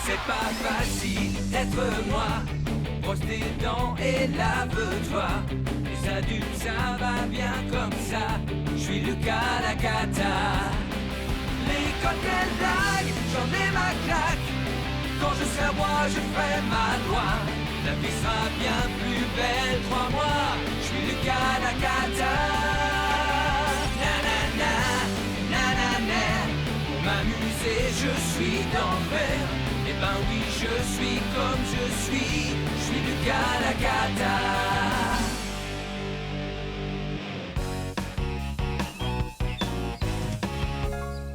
C'est pas facile d'être moi. Brosse tes dents et lave-toi. Les adultes, ça va bien comme ça. Je suis Lucas Lacata. L'école, quelle blague, j'en ai ma claque. Quand je serai roi, je ferai ma loi. La vie sera bien plus belle, crois-moi. Je suis Lucas Lacata. Nanana, nanana. Pour m'amuser, je suis d'enfer. Eh ben oui, je suis comme je suis Lucas Lacata.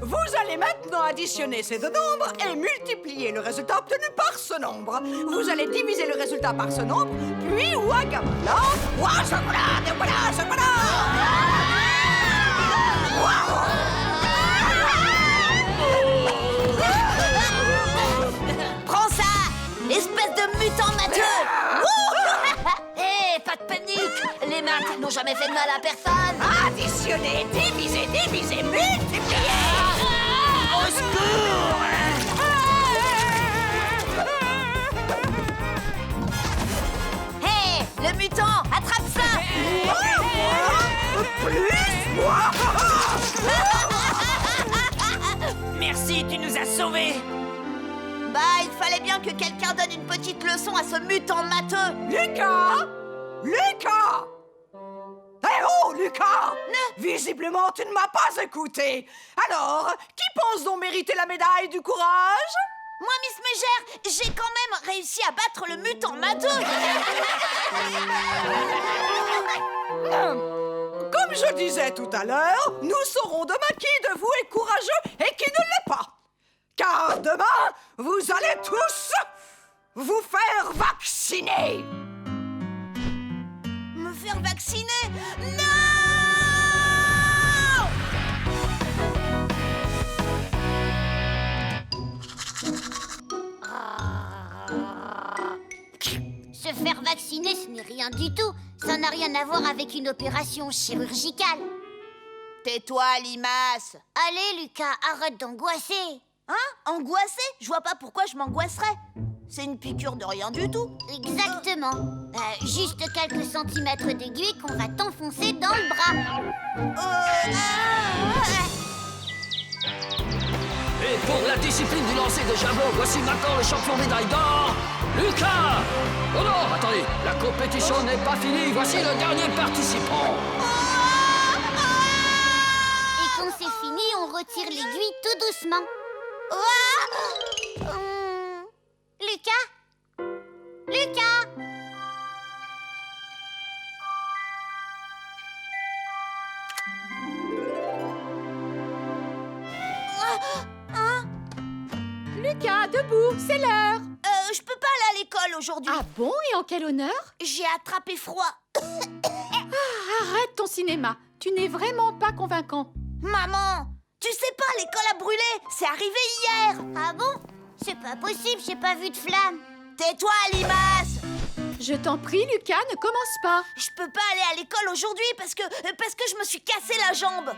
Vous allez maintenant additionner ces deux nombres et multiplier le résultat obtenu par ce nombre. Vous allez diviser le résultat par ce nombre, puis ouagamala, ouagamala, ouagamala. Prends ça, espèce de mutant matheux. Hé, pas de panique. Les maths n'ont jamais fait de mal à personne. Additionner, diviser, diviser, multiplier. Au secours. Hé, le mutant, attrape ça. Plus moi. Merci, tu nous as sauvés. Bah, il fallait bien que quelqu'un donne une petite leçon à ce mutant matheux. Lucas! Lucas! Eh oh, Lucas! Visiblement, tu ne m'as pas écouté. Alors, qui pense donc mériter la médaille du courage? Moi, Miss Mégère, j'ai quand même réussi à battre le mutant matheux. Comme je disais tout à l'heure, nous saurons demain qui de vous est courageux et qui ne l'est pas. Car demain, vous allez tous vous faire vacciner. Me faire vacciner? Non! Se faire vacciner, ce n'est rien du tout. Ça n'a rien à voir avec une opération chirurgicale. Tais-toi, Limace. Allez, Lucas, arrête d'angoisser. Hein? Angoisser? Je vois pas pourquoi je m'angoisserais. C'est une piqûre de rien du tout. Exactement. Juste quelques centimètres d'aiguille qu'on va t'enfoncer dans le bras. Et pour la discipline du lancer de javelot, voici maintenant le champion médaille d'or, Lucas! Oh non, attendez, la compétition n'est pas finie, voici le dernier participant. Et quand c'est fini, on retire l'aiguille tout doucement. Lucas? Lucas? Lucas, debout, c'est l'heure. Je peux pas aller à l'école aujourd'hui. Ah bon, et en quel honneur? J'ai attrapé froid. Arrête ton cinéma, tu n'es vraiment pas convaincant. Maman, tu sais pas, l'école a brûlé. C'est arrivé hier. Ah bon? C'est pas possible, j'ai pas vu de flamme. Tais-toi, Limace. Je t'en prie, Lucas, ne commence pas. Je peux pas aller à l'école aujourd'hui parce que je me suis cassé la jambe.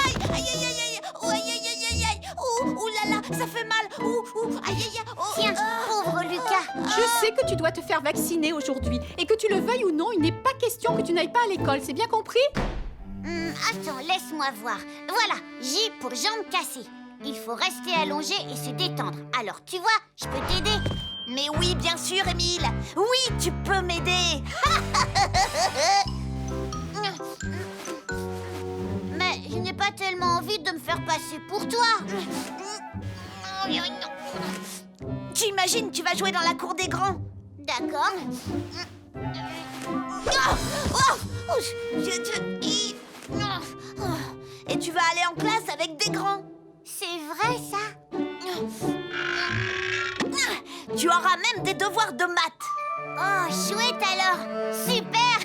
Aïe, aïe, aïe, aïe, aïe. Oh, aïe, aïe, aïe, aïe, aïe. Ouh là là, ça fait mal. Aïe, aïe, aïe. Oh, tiens, pauvre Lucas. Je sais que tu dois te faire vacciner aujourd'hui. Et que tu le veuilles ou non, il n'est pas question que tu n'ailles pas à l'école, c'est bien compris? Attends, laisse-moi voir. Voilà, J pour jambes cassées. Il faut rester allongé et se détendre. Alors, tu vois, je peux t'aider. Mais oui, bien sûr, Émile. Oui, tu peux m'aider. Mais je n'ai pas tellement envie de me faire passer pour toi. J'imagine tu vas jouer dans la cour des grands. D'accord. Et tu vas aller en classe avec des grands. C'est vrai, ça? Tu auras même des devoirs de maths. Oh, chouette alors. Super.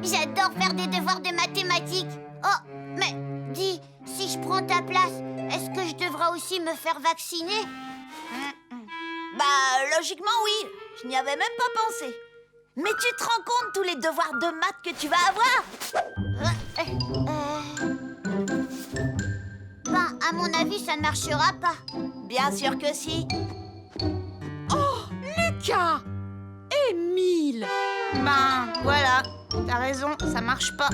J'adore faire des devoirs de mathématiques. Oh, mais dis, si je prends ta place, est-ce que je devrais aussi me faire vacciner? Bah, logiquement, oui. Je n'y avais même pas pensé. Mais tu te rends compte tous les devoirs de maths que tu vas avoir? Ben À mon avis, ça ne marchera pas. Bien sûr que si. Lucas! Émile! Ben, voilà. T'as raison, ça marche pas.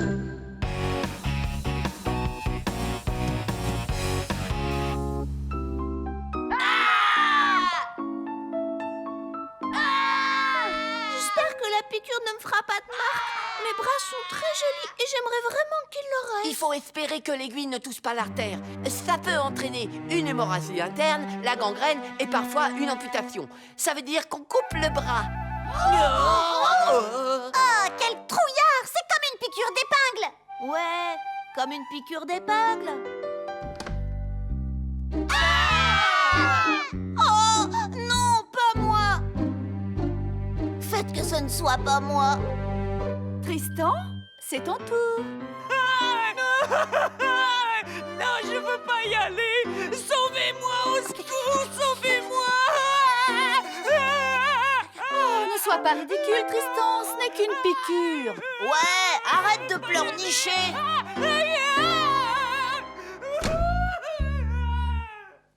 J'espère que la piqûre ne me fera pas de marque. Mes bras sont très jolis et j'aimerais vraiment qu'il le reste. Il faut espérer que l'aiguille ne touche pas l'artère. Ça peut entraîner une hémorragie interne, la gangrène et parfois une amputation. Ça veut dire qu'on coupe le bras. Oh, quel trouillard! C'est comme une piqûre d'épingle! Ouais, comme une piqûre d'épingle. Oh, non, pas moi! Faites que ce ne soit pas moi. Tristan, c'est ton tour. Non, je veux pas y aller. Sauvez-moi, au secours, sauvez-moi. Oh, ne sois pas ridicule, Tristan, ce n'est qu'une piqûre. Ouais, arrête de pleurnicher.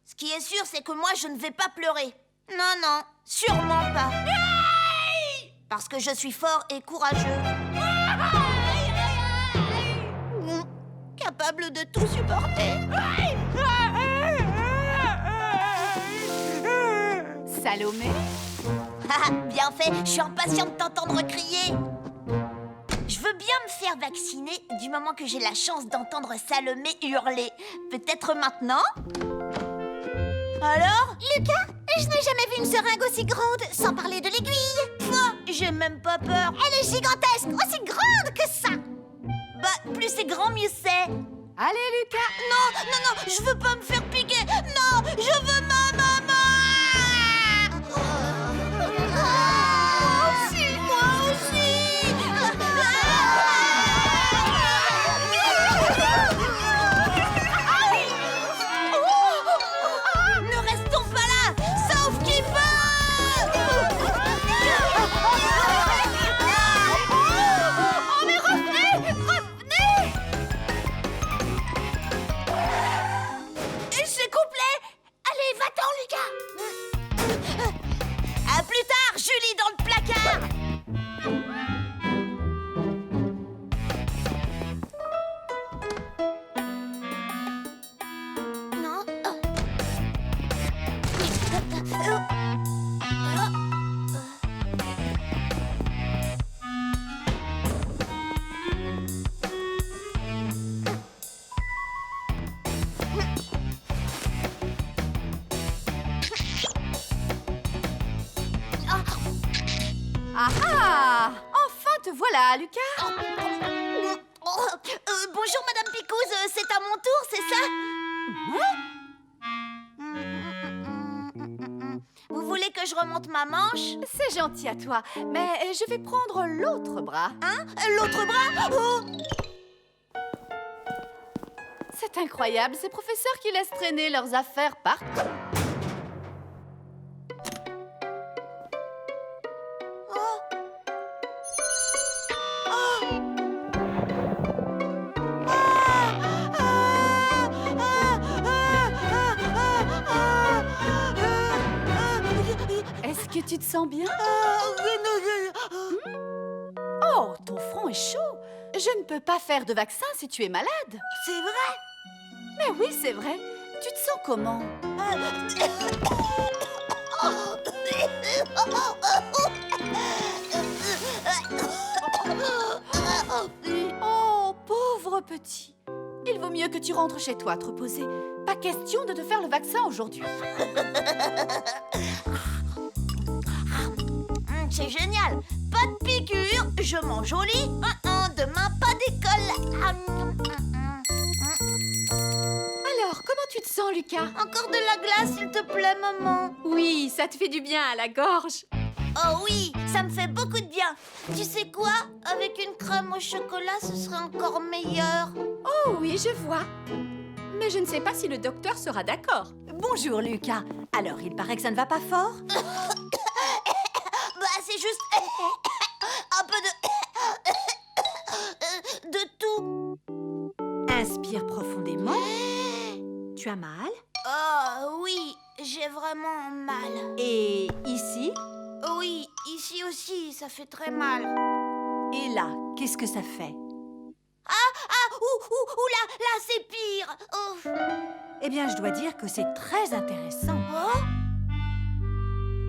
Ce qui est sûr, c'est que moi, je ne vais pas pleurer. Non, non, sûrement pas. Parce que je suis fort et courageux. Capable de tout supporter. Salomé? Ah, bien fait, je suis impatient de t'entendre crier. Je veux bien me faire vacciner du moment que j'ai la chance d'entendre Salomé hurler. Peut-être maintenant? Alors? Lucas, je n'ai jamais vu une seringue aussi grande, sans parler de l'aiguille. Moi, j'ai même pas peur. Elle est gigantesque, aussi grande que ça. Bah, plus c'est grand, mieux c'est. Allez, Lucas! Non, non, non, je veux pas me faire piquer. Non, je veux ma maman. Moi aussi. Ne restons pas là, sauf qui peut. Oh, mais revenez! Revenez! Et c'est complet. Allez, va-t'en, Lucas. À plus tard, Julie dans le placard. Non. Ah ah! Enfin te voilà, Lucas! Bonjour, Madame Picouse, c'est à mon tour, c'est ça? Vous voulez que je remonte ma manche? C'est gentil à toi, mais je vais prendre l'autre bras. Hein? L'autre bras? Oh! C'est incroyable, ces professeurs qui laissent traîner leurs affaires partout. Est-ce que tu te sens bien? Oh, ton front est chaud. Je ne peux pas faire de vaccin si tu es malade. C'est vrai? Mais oui, c'est vrai. Tu te sens comment? Oh, pauvre petit. Il vaut mieux que tu rentres chez toi te reposer. Pas question de te faire le vaccin aujourd'hui. C'est génial. Pas de piqûre, je mange au lit. Demain, pas d'école. Alors, comment tu te sens, Lucas? Encore de la glace, s'il te plaît, maman. Oui, ça te fait du bien à la gorge. Oh oui, ça me fait beaucoup de bien. Tu sais quoi? Avec une crème au chocolat, ce serait encore meilleur. Oh oui, je vois. Mais je ne sais pas si le docteur sera d'accord. Bonjour, Lucas. Alors, il paraît que ça ne va pas fort? Bah, c'est juste un peu de tout. Inspire profondément. Tu tu as mal? Oh, oui, j'ai vraiment mal. Et ici? Oui, ici aussi, ça fait très mal. Et là, qu'est-ce que ça fait? Là, c'est pire. Oh. Eh bien, je dois dire que c'est très intéressant.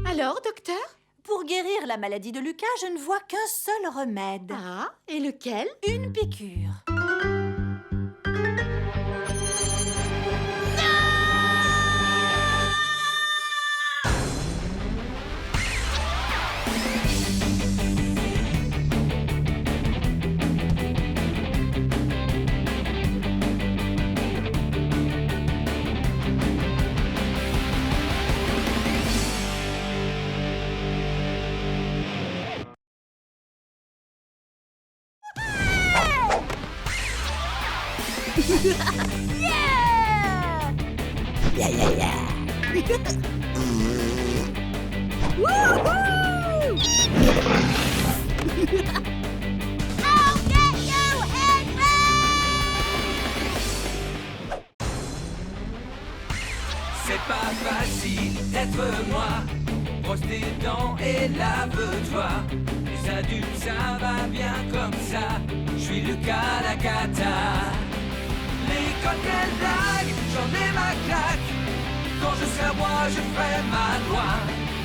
Alors, docteur? Pour guérir la maladie de Lucas, je ne vois qu'un seul remède. Ah, et lequel? Une piqûre. C'est pas facile d'être moi. Brosse tes dents et lave-toi. Les adultes, ça va bien comme ça. Je suis Lucas la cata. L'école, quelle blague, j'en ai ma claque. Quand je serai roi, je ferai ma loi.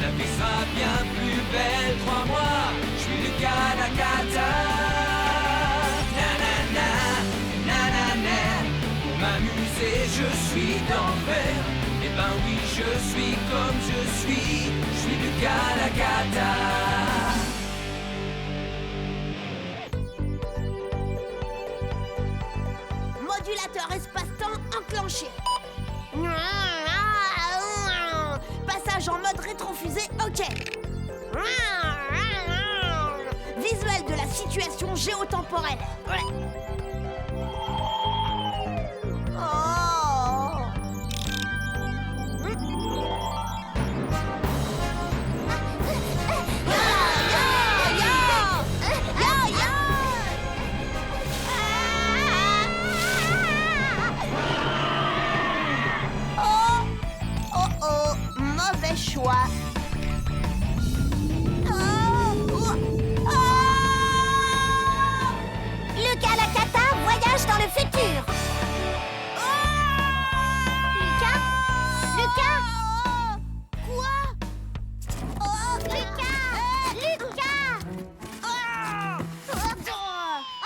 La vie sera bien plus belle, crois-moi. Je suis Lucas la cata. Nanana, nanana. Pour m'amuser, je suis d'enfer. Eh ben oui, je suis comme je suis Lucas la cata. Modulateur espace-temps enclenché. Passage en mode rétrofusée, ok. Visuel de la situation géotemporelle. Mauvais choix. Lucas la cata voyage dans le futur. Lucas? Lucas? Quoi? Lucas! Lucas!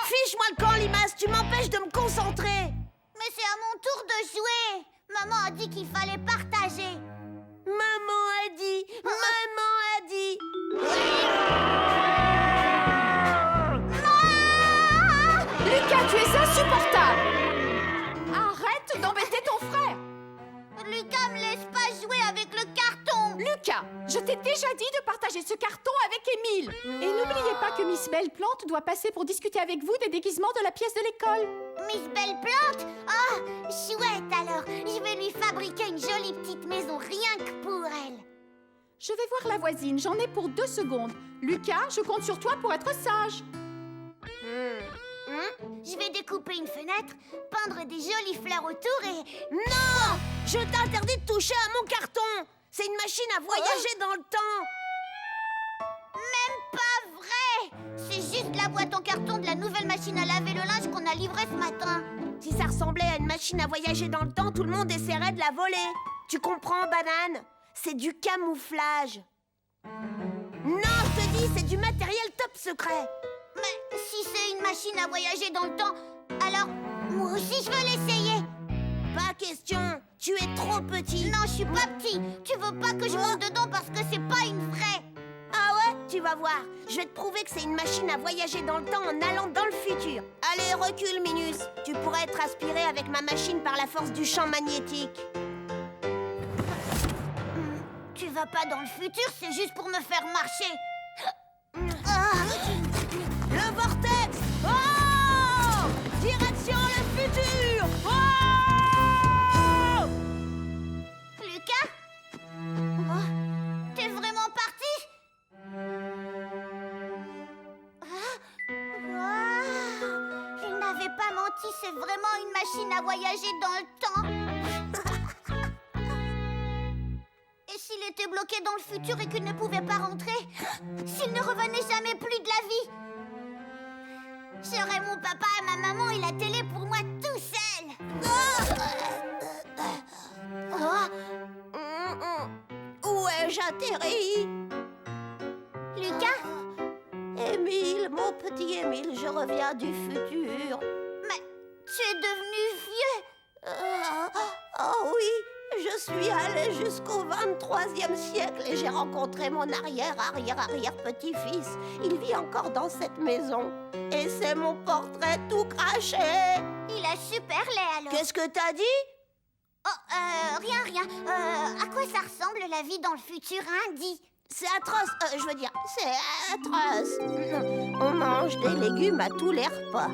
Fiche-moi le camp, Limace, tu m'empêches de me concentrer. Mais c'est à mon tour de jouer. Maman a dit qu'il fallait partager. Maman a dit. Lucas, tu es insupportable! Arrête d'embêter ton frère! Lucas me laisse pas jouer avec le carton. Lucas, je t'ai déjà dit de partager ce carton avec Émile. Et n'oubliez pas que Miss Belle Plante doit passer pour discuter avec vous des déguisements de la pièce de l'école. Miss Belle Plante? Ah, chouette alors. Je vais lui fabriquer une jolie petite maison rien que pour elle. Je vais voir la voisine, j'en ai pour 2 secondes. Lucas, je compte sur toi pour être sage. Je vais découper une fenêtre, peindre des jolies fleurs autour et... Non! Je t'interdis de toucher à mon carton. C'est une machine à voyager dans le temps. Même pas vrai! C'est juste la boîte en carton de la nouvelle machine à laver le linge qu'on a livrée ce matin. Si ça ressemblait à une machine à voyager dans le temps, tout le monde essaierait de la voler. Tu comprends, banane? C'est du camouflage. Non, je te dis, c'est du matériel top secret. Mais si c'est une machine à voyager dans le temps, alors moi aussi je veux l'essayer. Pas question, tu es trop petit. Non, je suis pas petit. Tu veux pas que je monte dedans parce que c'est pas une vraie. Ah ouais? Tu vas voir. Je vais te prouver que c'est une machine à voyager dans le temps en allant dans le futur. Allez, recule, Minus. Tu pourrais être aspiré avec ma machine par la force du champ magnétique. Tu vas pas dans le futur, c'est juste pour me faire marcher. Le vortex! Oh! Direction le futur! Oh! Lucas? T'es vraiment parti? Il n'avait pas menti, c'est vraiment une machine à voyager dans le temps. était bloqué dans le futur et qu'il ne pouvait pas rentrer, s'il ne revenait jamais plus de la vie, j'aurais mon papa et ma maman et la télé pour moi tout seul. Où ai-je atterri? Lucas, Émile, mon petit Émile, je reviens du futur. mais tu es devenu vieux. Oh oui, je suis allée jusqu'au 23e siècle et j'ai rencontré mon arrière-arrière-arrière-petit-fils. Il vit encore dans cette maison. Et c'est mon portrait tout craché. Il a super laid alors. Qu'est-ce que t'as dit? Oh, rien. À quoi ça ressemble la vie dans le futur, hein, dis? C'est atroce, je veux dire, c'est atroce. On mange des légumes à tous les repas.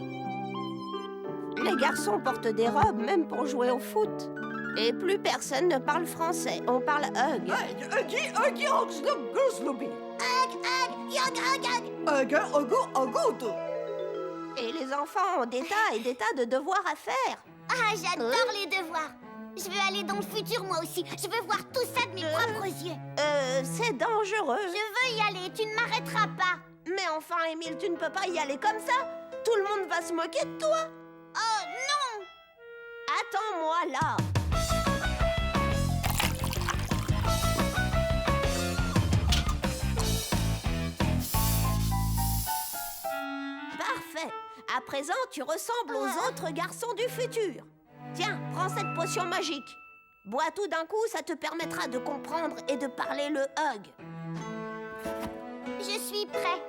Les garçons portent des robes, même pour jouer au foot. Et plus personne ne parle français, on parle hug. Et les enfants ont des tas et des tas de devoirs à faire. Ah, j'adore les devoirs. Je veux aller dans le futur, moi aussi. Je veux voir tout ça de mes propres yeux. C'est dangereux. Je veux y aller, tu ne m'arrêteras pas. Mais enfin, Émile, tu ne peux pas y aller comme ça. Tout le monde va se moquer de toi. Oh non! Attends-moi là. Parfait. À présent, tu ressembles aux autres garçons du futur. Tiens, prends cette potion magique. Bois tout d'un coup, ça te permettra de comprendre et de parler le hug. Je suis prêt.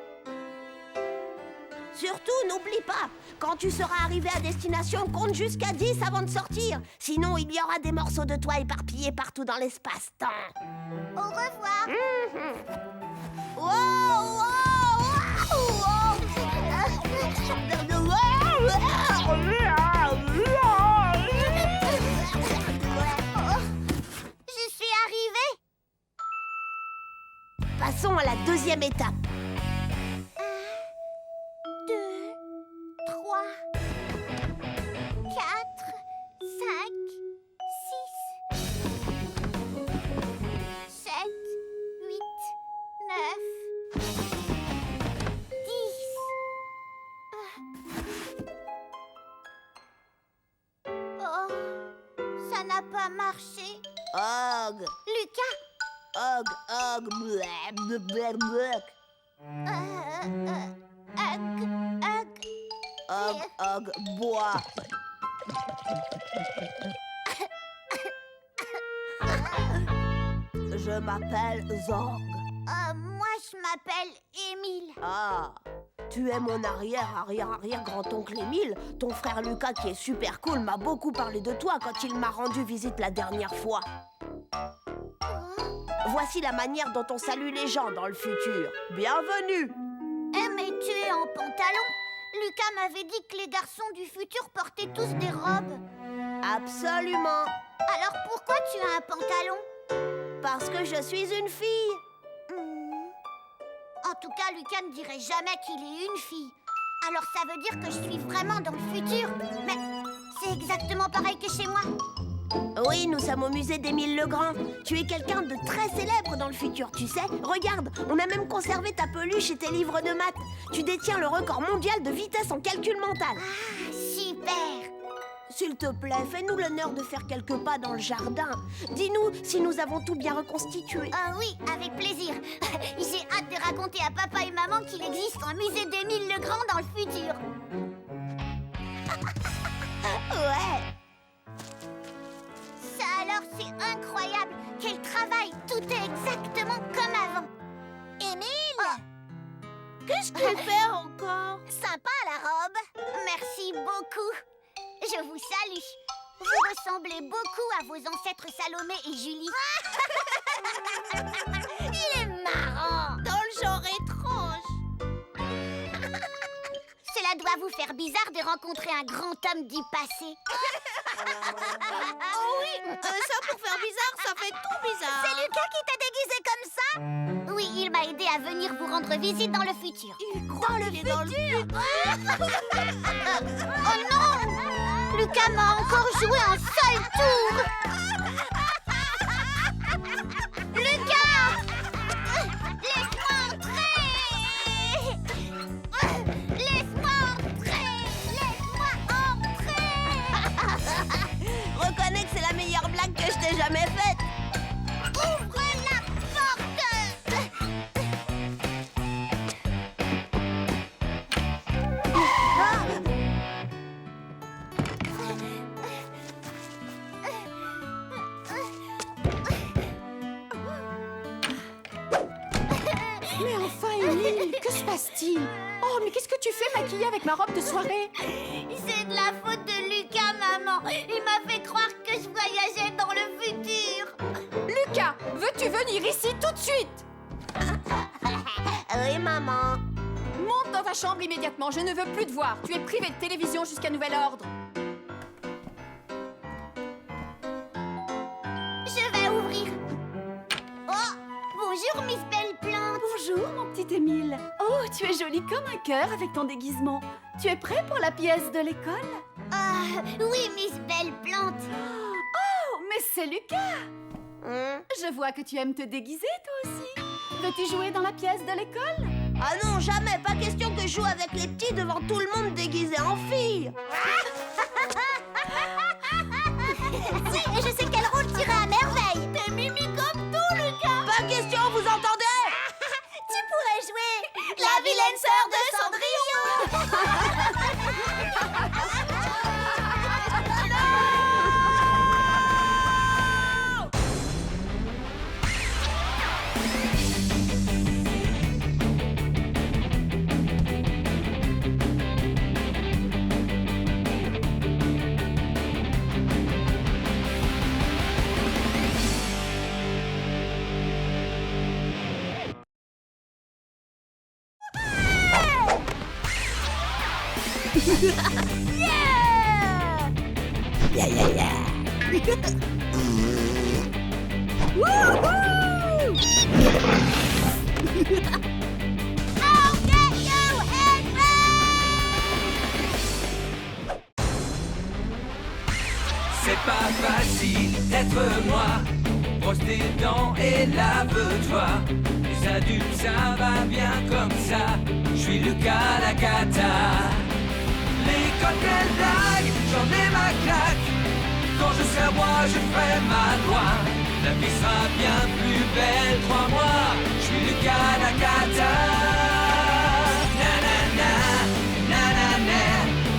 Surtout, n'oublie pas, quand tu seras arrivé à destination, compte jusqu'à 10 avant de sortir. Sinon, il y aura des morceaux de toi éparpillés partout dans l'espace-temps. Au revoir. Je suis arrivée. Passons à la deuxième étape. 2, 3, 4, 5, 6, 7, 8, 9, 10. Oh, ça n'a pas marché. Hug, Lucas, hug, hug, bleh, bleh, bleh. Hug, hug, bois. Je m'appelle Zorg. moi je m'appelle Émile. Ah, tu es mon arrière-arrière-arrière-grand-oncle Émile. Ton frère Lucas, qui est super cool, m'a beaucoup parlé de toi quand il m'a rendu visite la dernière fois. Voici la manière dont on salue les gens dans le futur. Bienvenue. Eh mais tu es en pantalon. Lucas m'avait dit que les garçons du futur portaient tous des robes. Absolument. Alors pourquoi tu as un pantalon? Parce que je suis une fille. En tout cas, Lucas ne dirait jamais qu'il est une fille. Alors ça veut dire que je suis vraiment dans le futur. Mais c'est exactement pareil que chez moi. Oui, nous sommes au musée d'Émile Legrand. Tu es quelqu'un de très célèbre dans le futur, tu sais. Regarde, on a même conservé ta peluche et tes livres de maths. Tu détiens le record mondial de vitesse en calcul mental. Ah, super! S'il te plaît, fais-nous l'honneur de faire quelques pas dans le jardin. Dis-nous si nous avons tout bien reconstitué. Oui, avec plaisir. J'ai hâte de raconter à papa et maman qu'il existe un musée d'Émile Legrand dans le futur. Ouais. Ça alors, c'est incroyable. Quel travail! Tout est exactement comme avant. Émile! Qu'est-ce qu'il fait encore? Sympa la robe. Merci beaucoup. Je vous salue. Vous ressemblez beaucoup à vos ancêtres Salomé et Julie. Il est marrant. Dans le genre étrange. Cela doit vous faire bizarre de rencontrer un grand homme du passé. Oh oui, ça pour faire bizarre, ça fait tout bizarre. C'est Lucas qui t'a déguisé comme ça? Oui, il m'a aidé à venir vous rendre visite dans le futur. Il croit qu'il est dans le futur. Oh non! Lucas m'a encore joué un sale tour. Lucas! Émile, que se passe-t-il? Oh, mais qu'est-ce que tu fais maquillée avec ma robe de soirée? C'est de la faute de Lucas, maman. Il m'a fait croire que je voyageais dans le futur. Lucas, veux-tu venir ici tout de suite? Oui, maman. Monte dans ta chambre immédiatement, je ne veux plus te voir. Tu es privé de télévision jusqu'à nouvel ordre. Je vais ouvrir. Oh, bonjour, Miss Belle-Plante. Bonjour, mon petit Émile. Oh, tu es jolie comme un cœur avec ton déguisement. Tu es prêt pour la pièce de l'école? Ah, oui, Miss Belle-Plante. Oh, mais c'est Lucas. Je vois que tu aimes te déguiser, toi aussi. Veux-tu jouer dans la pièce de l'école? Ah non, jamais. Pas question que je joue avec les petits devant tout le monde déguisé en fille. Si, et je sais quel rôle tirer à merveille. T'es mimi comme tout, Lucas. Pas question, vous entendez? Tu pourrais jouer la vilaine sœur de Cendrillon. C'est pas facile d'être moi. Brosse tes dents et lave-toi. Les adultes, ça va bien comme ça. Je suis Lucas la cata. L'école, quelle blague, j'en ai ma claque. Quand je serai roi, je ferai ma loi. La vie sera bien plus belle, crois-moi. Je suis Lucas la cata. Nanana, nanana.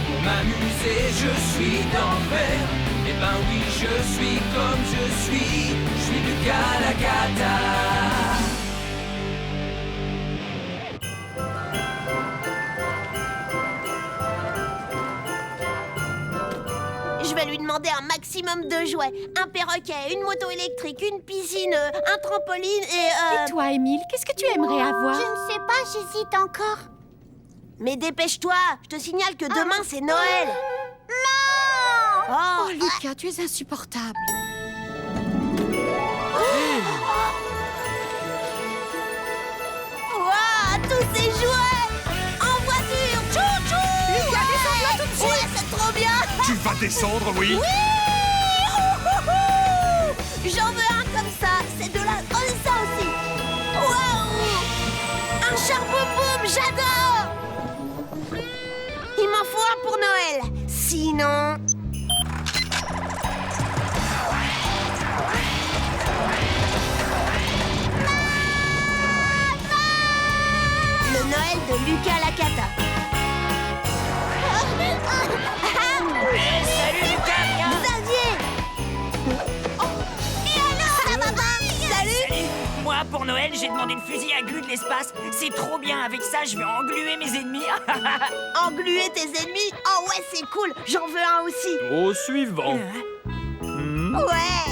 Pour m'amuser, je suis d'enfer. Eh ben oui, je suis comme je suis Lucas la cata. Je vais lui demander un maximum de jouets. Un perroquet, une moto électrique, une piscine, un trampoline Et toi, Émile, qu'est-ce que tu aimerais avoir? Je ne sais pas, j'hésite encore. Mais dépêche-toi, je te signale que demain c'est Noël. Non! Oh, Lucas, tu es insupportable. Waouh, tous ces jouets en voiture. Tchou-tchou. Lucas, descends là tout de suite. Ouais, c'est trop bien. Tu vas descendre, oui? Oui. J'en veux un comme ça. C'est de la... Oh, ça aussi. Waouh. Un charbon-boum, j'adore. Il m'en faut un pour Noël. Sinon... Le Noël de Lucas la cata. Salut Lucas! Xavier. Et alors, ça va pas? Salut. Moi, pour Noël, j'ai demandé le fusil à glu de l'espace. C'est trop bien, avec ça, je vais engluer mes ennemis. Engluer tes ennemis? Oh ouais, c'est cool. J'en veux un aussi. Au suivant. Ouais.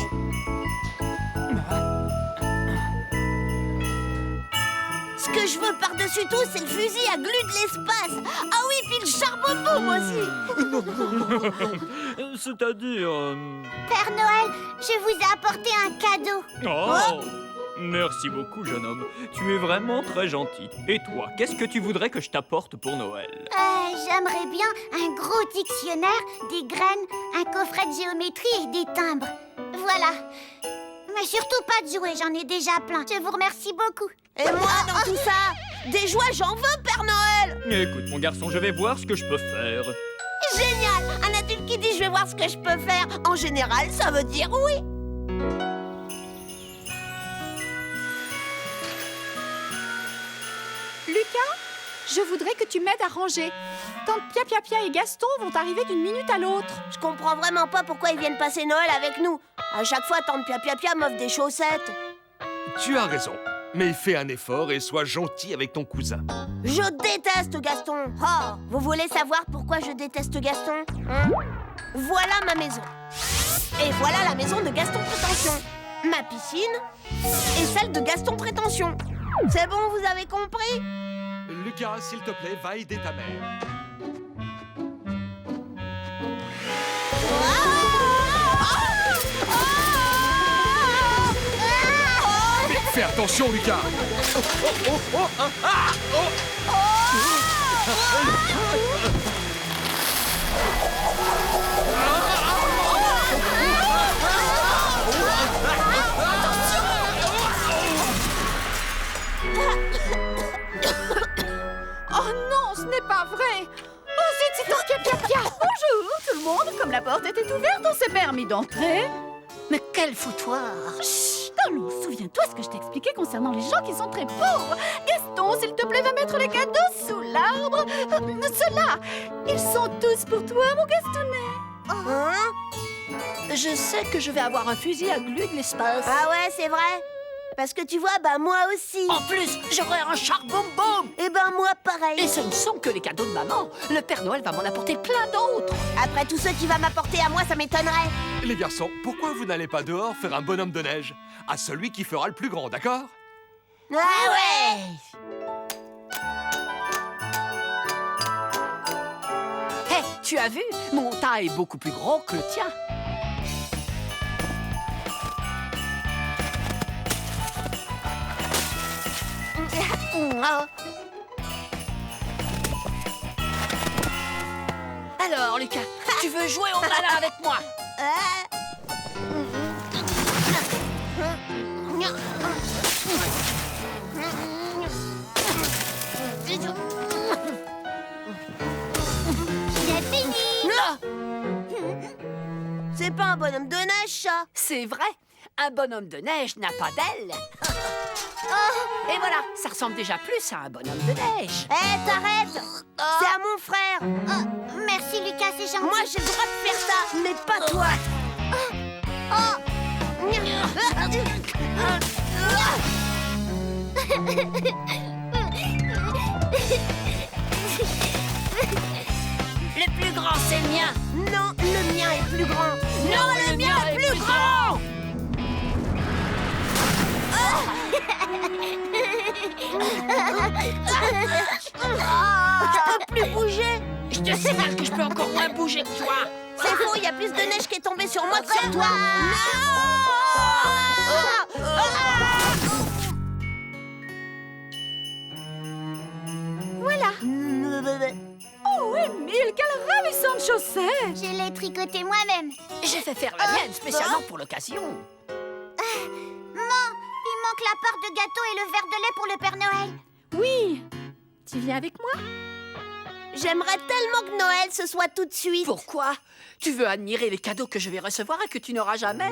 Ce que je veux par-dessus tout, c'est le fusil à glu de l'espace. Ah oui, puis le charbon-boum aussi. C'est-à-dire... Père Noël, je vous ai apporté un cadeau. Oh! Merci beaucoup, jeune homme. Tu es vraiment très gentil. Et toi, qu'est-ce que tu voudrais que je t'apporte pour Noël? J'aimerais bien un gros dictionnaire, des graines, un coffret de géométrie et des timbres. Voilà. Mais surtout pas de jouets, j'en ai déjà plein. Je vous remercie beaucoup. Et moi, dans tout ça, des jouets, j'en veux, Père Noël. Écoute, mon garçon, je vais voir ce que je peux faire. Génial. Un adulte qui dit je vais voir ce que je peux faire, en général, ça veut dire oui. Lucas, je voudrais que tu m'aides à ranger. Tante Pia et Gaston vont arriver d'une minute à l'autre. Je comprends vraiment pas pourquoi ils viennent passer Noël avec nous. À chaque fois, tante Pia m'offre des chaussettes. Tu as raison. Mais fais un effort et sois gentil avec ton cousin. Je déteste Gaston. Oh, vous voulez savoir pourquoi je déteste Gaston, hein? Voilà ma maison. Et voilà la maison de Gaston Prétention. Ma piscine et celle de Gaston Prétention. C'est bon, vous avez compris? Lucas, s'il te plaît, va aider ta mère. Mais fais attention, Lucas. Oh non, ce n'est pas vrai! Oh zut, c'est ton pia-pia-pia! Bonjour tout le monde, comme la porte était ouverte, on s'est permis d'entrer. Mais quel foutoir! Chut, allons, souviens-toi ce que je t'ai expliqué concernant les gens qui sont très pauvres. Gaston, s'il te plaît, va mettre les cadeaux sous l'arbre. Ceux-là, ils sont tous pour toi, mon Gastounet. Hein? Je sais que je vais avoir un fusil à glu de l'espace. Ah ouais, c'est vrai. Parce que tu vois, bah moi aussi. En plus, j'aurai un char-boum-boum. Et ben moi pareil. Et ce ne sont que les cadeaux de maman. Le Père Noël va m'en apporter plein d'autres. Après tout ce qu'il va m'apporter à moi, ça m'étonnerait. Les garçons, pourquoi vous n'allez pas dehors faire un bonhomme de neige? À celui qui fera le plus grand, d'accord? Ah ouais. Hé, tu as vu? Mon tas est beaucoup plus gros que le tien. Alors, Lucas, tu veux jouer au malin avec moi? J'ai fini. C'est pas un bonhomme de neige, ça. C'est vrai, un bonhomme de neige n'a pas d'ailes. Et voilà, ça ressemble déjà plus à un bonhomme de neige. Hé, t'arrêtes. C'est à mon frère. Oh, merci Lucas, c'est gentil. Moi, j'ai le droit de faire ça, mais pas toi. Le plus grand, c'est le mien. Non, le mien est plus grand. Non, le mien est plus grand. Je peux plus bouger. Je te signale que je peux encore moins bouger que toi. C'est faux, il y a plus de neige qui est tombée sur moi que sur toi. Voilà. Oh, Émile, quelle ravissante chaussette! Je l'ai tricoté moi-même. J'ai fait faire la mienne spécialement pour l'occasion. Maman, il manque la part de gâteau et le verre de lait pour le Père Noël. Oui. Tu viens avec moi? J'aimerais tellement que Noël ce soit tout de suite. Pourquoi? Tu veux admirer les cadeaux que je vais recevoir et que tu n'auras jamais?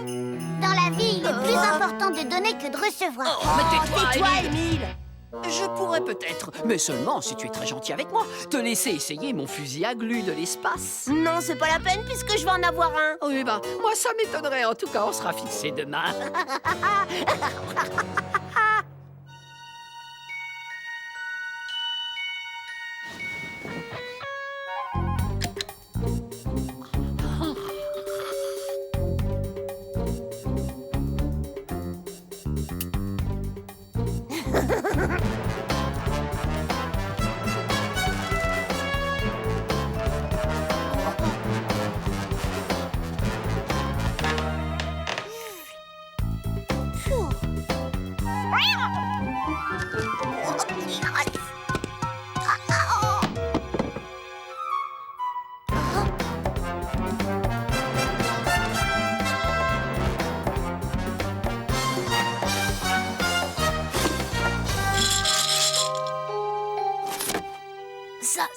Dans la vie, il est plus important de donner que de recevoir. Mais tais-toi, Émile. Je pourrais peut-être, mais seulement si tu es très gentil avec moi, te laisser essayer mon fusil à glu de l'espace. Non, c'est pas la peine puisque je vais en avoir un. Oui, bah, moi ça m'étonnerait. En tout cas, on sera fixé demain.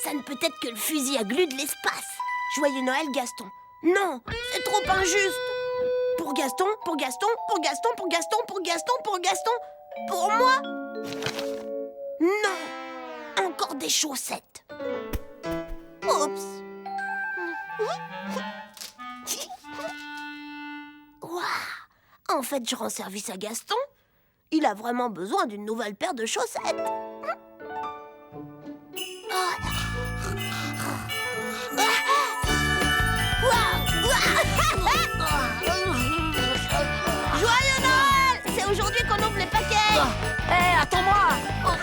Ça ne peut être que le fusil à glu de l'espace. Joyeux Noël, Gaston. Non, c'est trop injuste. Pour Gaston, pour Gaston, pour Gaston, pour Gaston, pour Gaston, pour Gaston. Pour moi? Non. Encore des chaussettes. Oups. Ouah. En fait, je rends service à Gaston. Il a vraiment besoin d'une nouvelle paire de chaussettes. Joyeux Noël! C'est aujourd'hui qu'on ouvre les paquets. Hé, attends-moi! Pas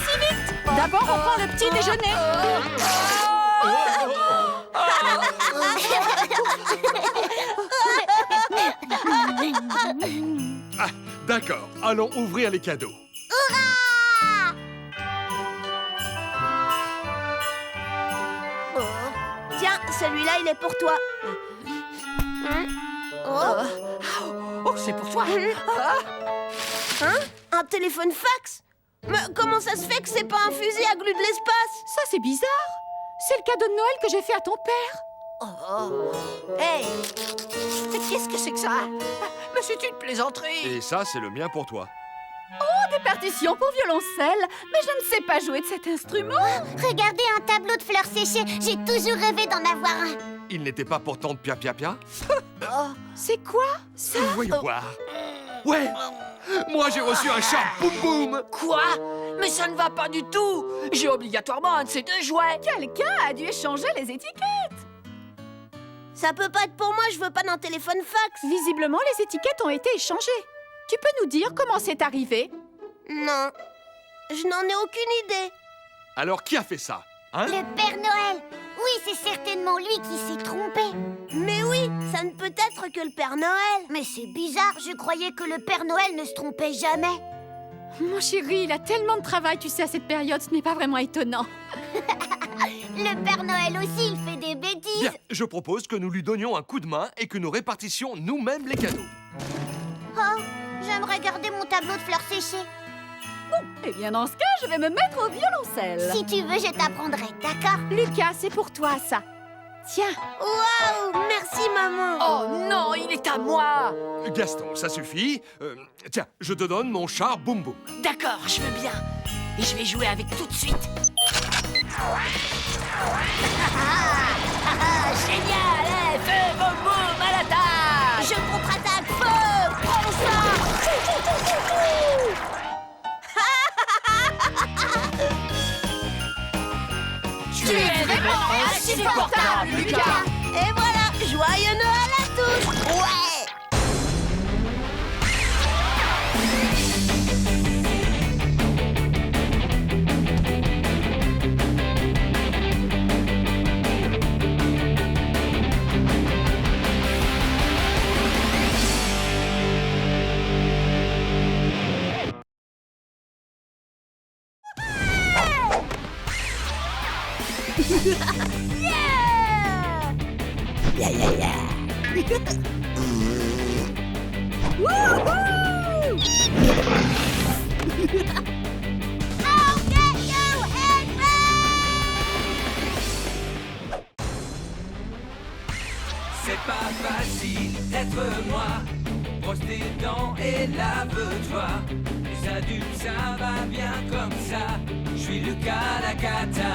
si vite. D'abord, on prend le petit déjeuner. Ah, d'accord, allons ouvrir les cadeaux. Tiens, celui-là, il est pour toi. Oh, c'est pour toi! Hein? Un téléphone fax? Mais comment ça se fait que c'est pas un fusil à glu de l'espace? Ça, c'est bizarre. C'est le cadeau de Noël que j'ai fait à ton père. Hey! Qu'est-ce que c'est que ça? Mais c'est une plaisanterie! Et ça, c'est le mien pour toi. Des partitions pour violoncelle. Mais je ne sais pas jouer de cet instrument. Regardez un tableau de fleurs séchées. J'ai toujours rêvé d'en avoir un. Il n'était pas pourtant de pia-pia-pia? C'est quoi ça? Voyons voir. Ouais! Moi, j'ai reçu un chat boum-boum! Quoi? Mais ça ne va pas du tout! J'ai obligatoirement un de ces deux jouets! Quelqu'un a dû échanger les étiquettes. Ça peut pas être pour moi, je veux pas d'un téléphone fax. Visiblement, les étiquettes ont été échangées. Tu peux nous dire comment c'est arrivé? Non, je n'en ai aucune idée. Alors, qui a fait ça? Hein? Le Père Noël. Oui, c'est certainement lui qui s'est trompé. Mais oui, ça ne peut être que le Père Noël. Mais c'est bizarre, je croyais que le Père Noël ne se trompait jamais. Mon chéri, il a tellement de travail, tu sais, à cette période, ce n'est pas vraiment étonnant. Le Père Noël aussi, il fait des bêtises. Bien, je propose que nous lui donnions un coup de main et que nous répartissions nous-mêmes les cadeaux. Oh, j'aimerais garder mon tableau de fleurs séchées. Eh bien, dans ce cas, je vais me mettre au violoncelle. Si tu veux, je t'apprendrai, d'accord? Lucas, c'est pour toi, ça. Tiens. Waouh, merci maman. Oh non, il est à moi! Gaston, ça suffit. Tiens, je te donne mon char boum-boum. D'accord, je veux bien. Et je vais jouer avec tout de suite. Génial, hein? Feu, boum, boum, à l'attaque! Je contre-attaque, feu. Prends ça. Tu es vraiment insupportable, Lucas! Et voilà, joyeux Noël à tous. Ouais. C'est pas facile d'être moi. Brosse tes dents et lave-toi. Les adultes, ça va bien comme ça. Je suis Lucas la cata.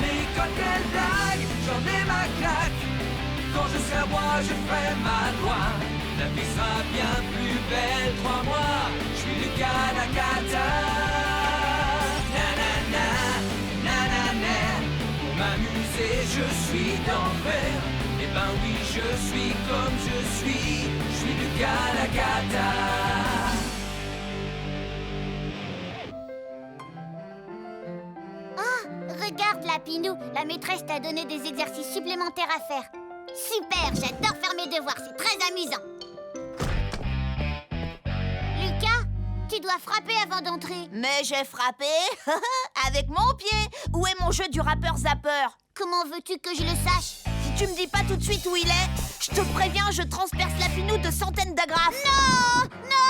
Les cocktails blagues, j'en ai ma claque. Quand je serai roi, je ferai ma loi. La vie sera bien plus belle, crois-moi. Je suis Lucas la cata. Nanana, nanana. Pour m'amuser, je suis d'enfer. Eh ben oui, je suis comme je suis Lucas la cata. Ah, regarde Lapinou, la maîtresse t'a donné des exercices supplémentaires à faire. Super, j'adore faire mes devoirs, c'est très amusant. Lucas, tu dois frapper avant d'entrer. Mais j'ai frappé avec mon pied. Où est mon jeu du rappeur zapper? Comment veux-tu que je le sache? Si tu me dis pas tout de suite où il est, je te préviens, je transperce Lapinou de centaines d'agrafes. Non, non.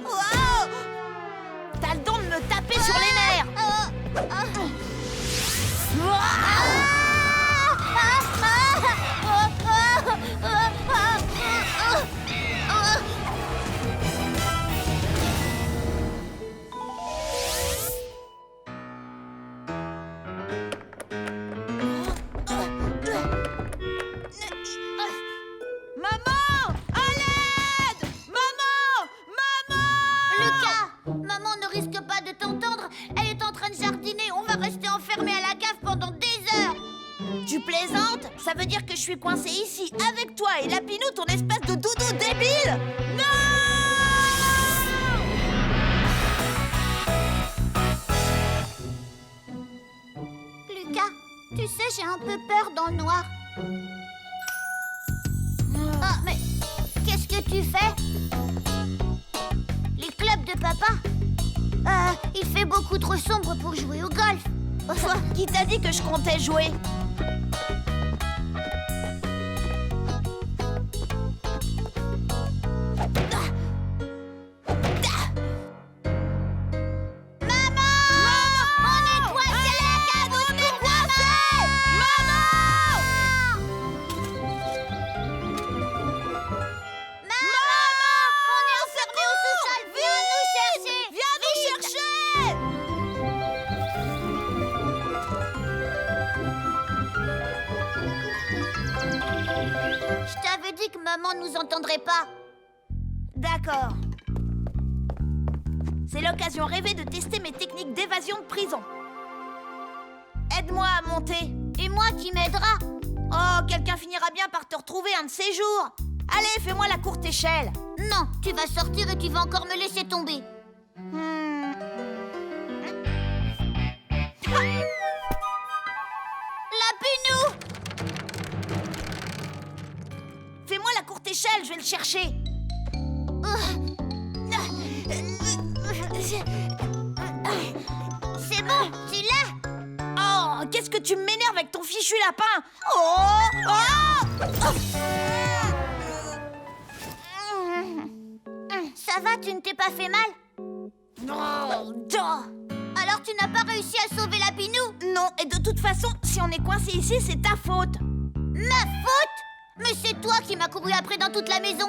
Wow! T'as le don de me taper sur les nerfs. Maman! Allez! suis coincée ici avec toi et Lapinou, ton espèce de doudou débile. Non! Lucas, tu sais, j'ai un peu peur dans le noir. Ah, mais qu'est-ce que tu fais? Les clubs de papa? Il fait beaucoup trop sombre pour jouer au golf. Qui t'a dit que je comptais jouer? Maman nous entendrait pas. D'accord. C'est l'occasion rêvée de tester mes techniques d'évasion de prison. Aide-moi à monter. Et moi qui m'aidera. Oh, quelqu'un finira bien par te retrouver un de ces jours. Allez, fais-moi la courte échelle. Non, tu vas sortir et tu vas encore me laisser tomber. Lapinou! Fais-moi la courte échelle, je vais le chercher. C'est bon, tu l'as. Oh, qu'est-ce que tu m'énerves avec ton fichu lapin. Oh! Ça va, tu ne t'es pas fait mal? Alors tu n'as pas réussi à sauver Lapinou? Non, et de toute façon, si on est coincé ici, c'est ta faute. Ma faute? Mais c'est toi qui m'as couru après dans toute la maison.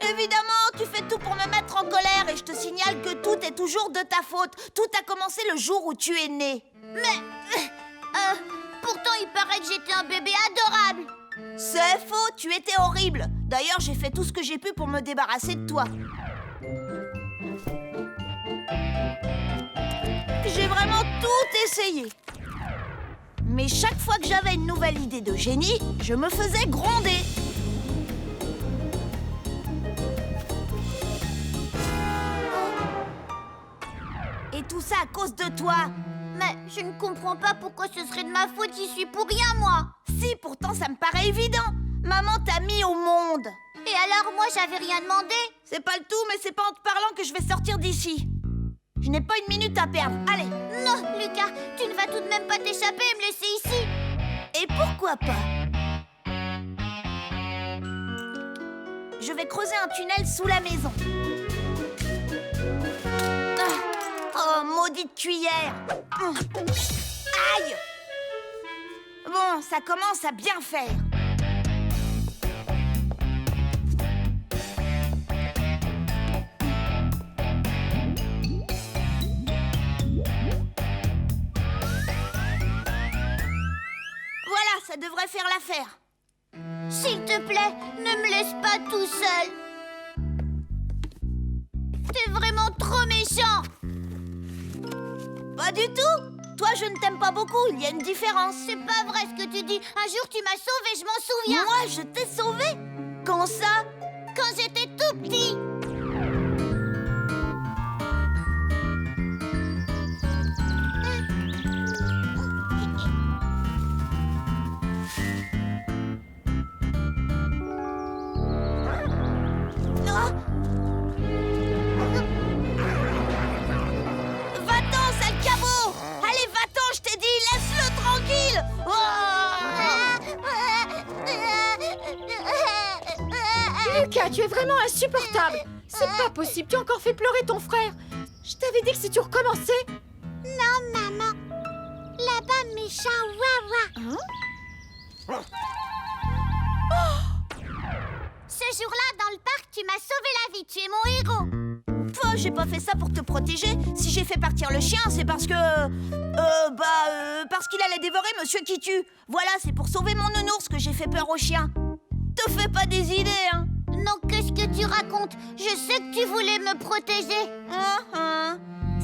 Évidemment, tu fais tout pour me mettre en colère et je te signale que tout est toujours de ta faute. Tout a commencé le jour où tu es né. Mais... pourtant, il paraît que j'étais un bébé adorable. C'est faux, tu étais horrible. D'ailleurs, j'ai fait tout ce que j'ai pu pour me débarrasser de toi. J'ai vraiment tout essayé. Mais chaque fois que j'avais une nouvelle idée de génie, je me faisais gronder. Et tout ça à cause de toi. Mais je ne comprends pas pourquoi ce serait de ma faute, j'y suis pour rien, moi. Si, pourtant ça me paraît évident. Maman t'a mis au monde. Et alors, moi, j'avais rien demandé. C'est pas le tout, mais c'est pas en te parlant que je vais sortir d'ici. Je n'ai pas une minute à perdre, allez. Non, Lucas, tu ne vas tout de même pas t'échapper et me laisser ici. Et pourquoi pas? Je vais creuser un tunnel sous la maison. Oh, maudite cuillère. Aïe. Bon, ça commence à bien faire. Ça devrait faire l'affaire. S'il te plaît, ne me laisse pas tout seul. T'es vraiment trop méchant. Pas du tout. Toi, je ne t'aime pas beaucoup, il y a une différence. C'est pas vrai ce que tu dis. Un jour, tu m'as sauvée, je m'en souviens. Moi, je t'ai sauvée? Quand ça? Quand j'étais tout petit. Lucas, tu es vraiment insupportable. C'est pas possible, tu as encore fait pleurer ton frère. Je t'avais dit que si tu recommençais... Non, maman. Là-bas, méchant Wawa. Ce jour-là, dans le parc, tu m'as sauvé la vie. Tu es mon héros. Toi, j'ai pas fait ça pour te protéger. Si j'ai fait partir le chien, c'est parce que... parce qu'il allait dévorer Monsieur qui tue. Voilà, c'est pour sauver mon nounours que j'ai fait peur au chien. Te fais pas des idées, hein. Non, qu'est-ce que tu racontes? Je sais que tu voulais me protéger.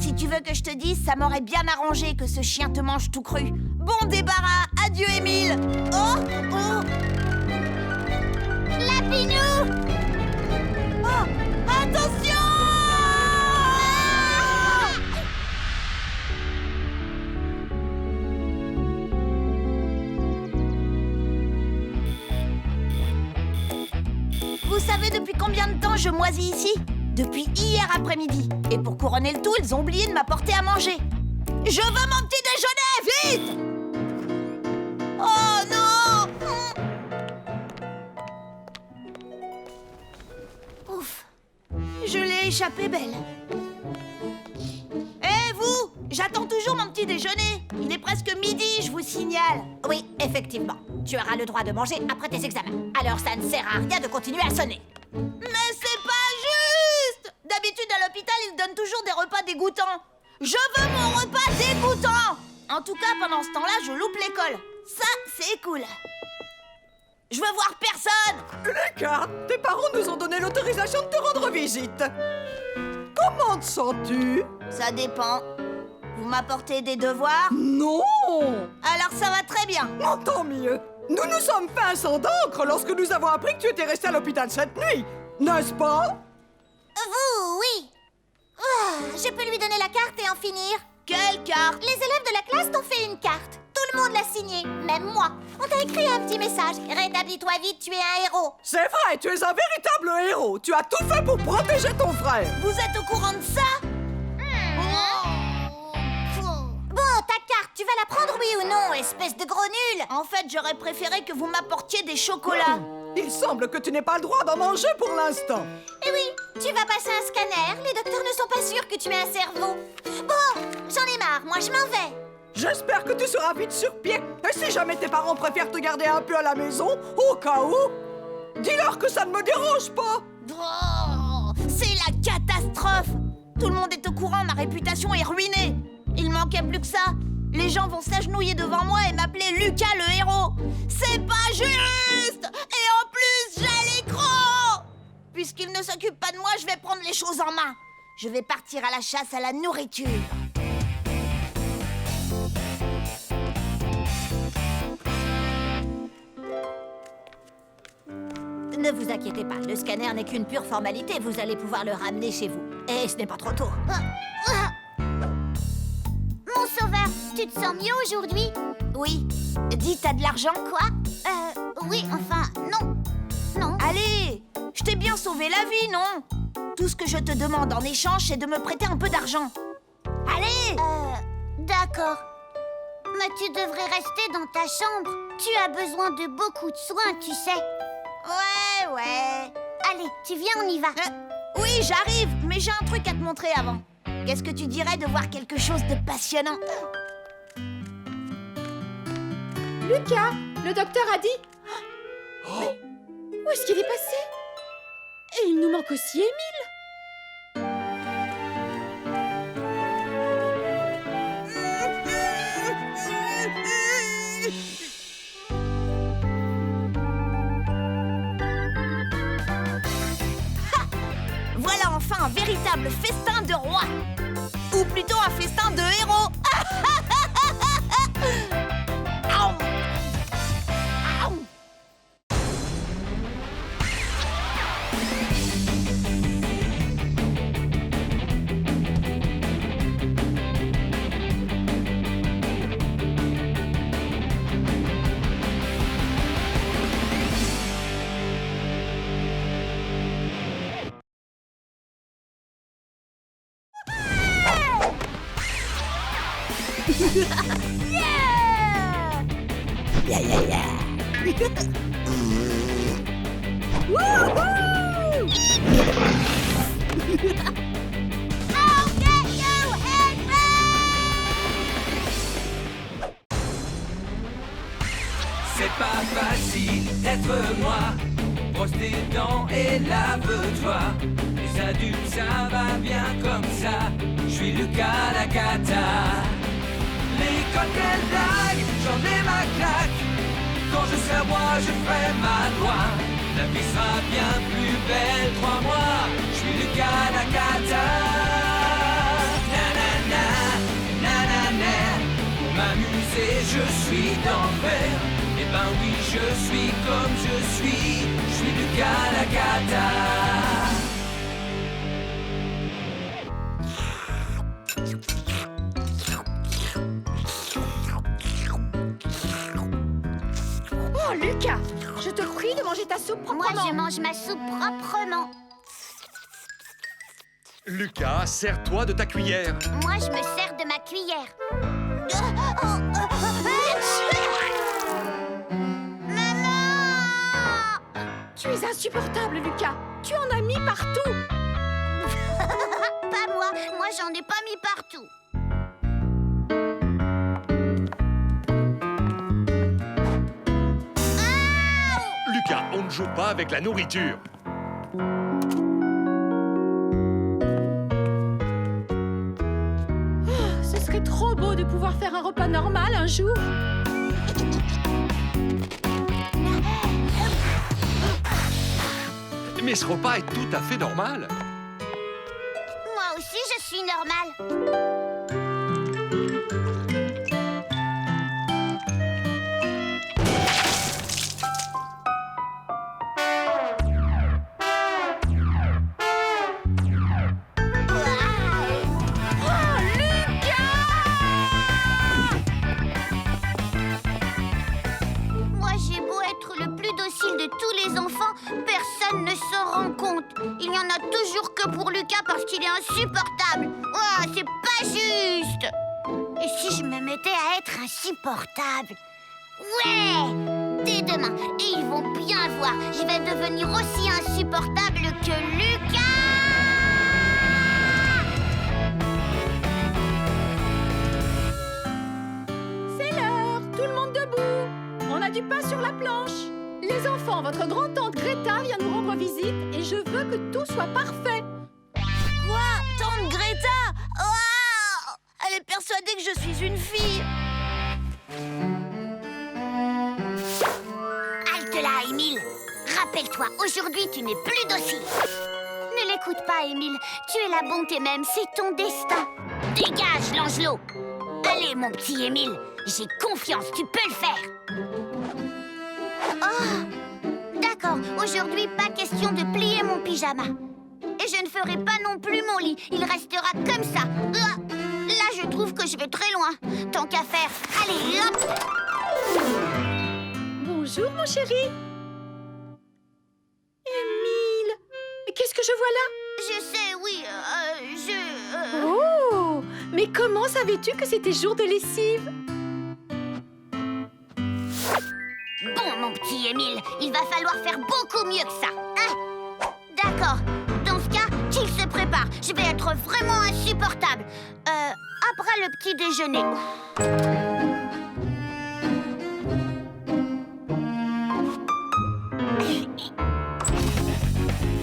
Si tu veux que je te dise, ça m'aurait bien arrangé que ce chien te mange tout cru. Bon débarras, adieu Émile. Oh, oh. Lapinou! Oh, attention! Vous savez depuis combien de temps je moisis ici? Depuis hier après-midi. Et pour couronner le tout, ils ont oublié de m'apporter à manger. Je veux mon petit déjeuner, vite! Oh non! Ouf. Je l'ai échappé belle. Hé, vous! J'attends toujours mon petit déjeuner. Il est presque midi, je vous signale. Oui, effectivement. Tu auras le droit de manger après tes examens. Alors ça ne sert à rien de continuer à sonner. Mais c'est pas juste! D'habitude, à l'hôpital, ils donnent toujours des repas dégoûtants. Je veux mon repas dégoûtant! En tout cas, pendant ce temps-là, je loupe l'école. Ça, c'est cool. Je veux voir personne! Lucas, tes parents nous ont donné l'autorisation de te rendre visite. Comment te sens-tu? Ça dépend. Vous m'apportez des devoirs? Non! Alors ça va très bien. Oh, tant mieux. Nous nous sommes fait un sang d'encre lorsque nous avons appris que tu étais resté à l'hôpital cette nuit. N'est-ce pas? Vous, oui. Je peux lui donner la carte et en finir. Quelle carte? Les élèves de la classe t'ont fait une carte. Tout le monde l'a signée, même moi. On t'a écrit un petit message. Rétablis-toi vite, tu es un héros. C'est vrai, tu es un véritable héros. Tu as tout fait pour protéger ton frère. Vous êtes au courant de ça? Bon, ta carte, tu vas la prendre, oui ou non, espèce de gros nul? En fait, j'aurais préféré que vous m'apportiez des chocolats. Il semble que tu n'aies pas le droit d'en manger pour l'instant. Eh oui, tu vas passer un scanner. Les docteurs ne sont pas sûrs que tu aies un cerveau. Bon, j'en ai marre, moi je m'en vais. J'espère que tu seras vite sur pied. Et si jamais tes parents préfèrent te garder un peu à la maison, au cas où, dis-leur que ça ne me dérange pas. Oh, c'est la catastrophe. Tout le monde est au courant, ma réputation est ruinée. Il manquait plus que ça. Les gens vont s'agenouiller devant moi et m'appeler Lucas le héros. C'est pas juste! Et en plus, j'ai les crocs! Puisqu'il ne s'occupe pas de moi, je vais prendre les choses en main. Je vais partir à la chasse à la nourriture. Ne vous inquiétez pas, le scanner n'est qu'une pure formalité. Vous allez pouvoir le ramener chez vous. Et ce n'est pas trop tôt. Mon sauveur, tu te sens mieux aujourd'hui? Oui. Dis, t'as de l'argent? Quoi? Oui, enfin, non. Non. Allez, je t'ai bien sauvé la vie, non? Tout ce que je te demande en échange, c'est de me prêter un peu d'argent. Allez! D'accord. Mais tu devrais rester dans ta chambre. Tu as besoin de beaucoup de soins, tu sais. Ouais. Allez, tu viens, on y va. Oui, j'arrive, mais j'ai un truc à te montrer avant. Qu'est-ce que tu dirais de voir quelque chose de passionnant? Lucas, le docteur a dit... Mais où est-ce qu'il est passé? Et il nous manque aussi Émile. Voilà enfin un véritable festin de roi. Ou plutôt un festin de héros. C'est pas facile d'être moi. Brosse tes dents et lave-toi. Les adultes, ça va bien comme ça. Je suis Lucas la cata. L'école, quelle blague, j'en ai ma claque. Quand je serai roi, je ferai ma loi. La vie sera bien plus belle, crois-moi. Je suis Lucas la cata. Na, na, Lucas Lacata. Oh, Lucas, je te prie de manger ta soupe proprement. Moi, je mange ma soupe proprement. Lucas, sers-toi de ta cuillère. Moi, je me sers de ma cuillère. Maman! Tu es insupportable, Lucas. Tu en as mis partout. Pas moi. Moi, j'en ai pas mis partout. Lucas, on ne joue pas avec la nourriture. Ce serait trop beau de pouvoir faire un repas normal un jour. Mais ce repas est tout à fait normal. Moi aussi, je suis normale. Moi, j'ai beau être le plus docile de tous les enfants, personne ne s'en rend compte. Il n'y en a toujours que pour Lucas parce qu'il est insupportable. Oh, c'est pas juste. Et si je me mettais à être insupportable? Ouais! Dès demain, et ils vont bien voir, je vais devenir aussi insupportable que Lucas! C'est l'heure. Tout le monde debout. On a du pain sur la planche. Les enfants, votre grand-tante Greta vient nous rendre visite et je veux que tout soit parfait. Quoi? Tante Greta? Oh! Elle est persuadée que je suis une fille. Halte là, Émile. Rappelle-toi, aujourd'hui, tu n'es plus docile. Ne l'écoute pas, Émile. Tu es la bonté même, c'est ton destin. Dégage, Langelot. Allez, mon petit Émile. J'ai confiance, tu peux le faire. Oh! D'accord, aujourd'hui, pas question de plier mon pyjama. Et je ne ferai pas non plus mon lit. Il restera comme ça. Là, je trouve que je vais très loin. Tant qu'à faire, allez, hop! Bonjour, mon chéri. Émile, mais qu'est-ce que je vois là? Je sais, oui, Oh, mais comment savais-tu que c'était jour de lessive? Bon, mon petit Émile, il va falloir faire beaucoup mieux que ça, hein? D'accord, dans ce cas, qu'il se prépare. Je vais être vraiment insupportable. Après le petit déjeuner.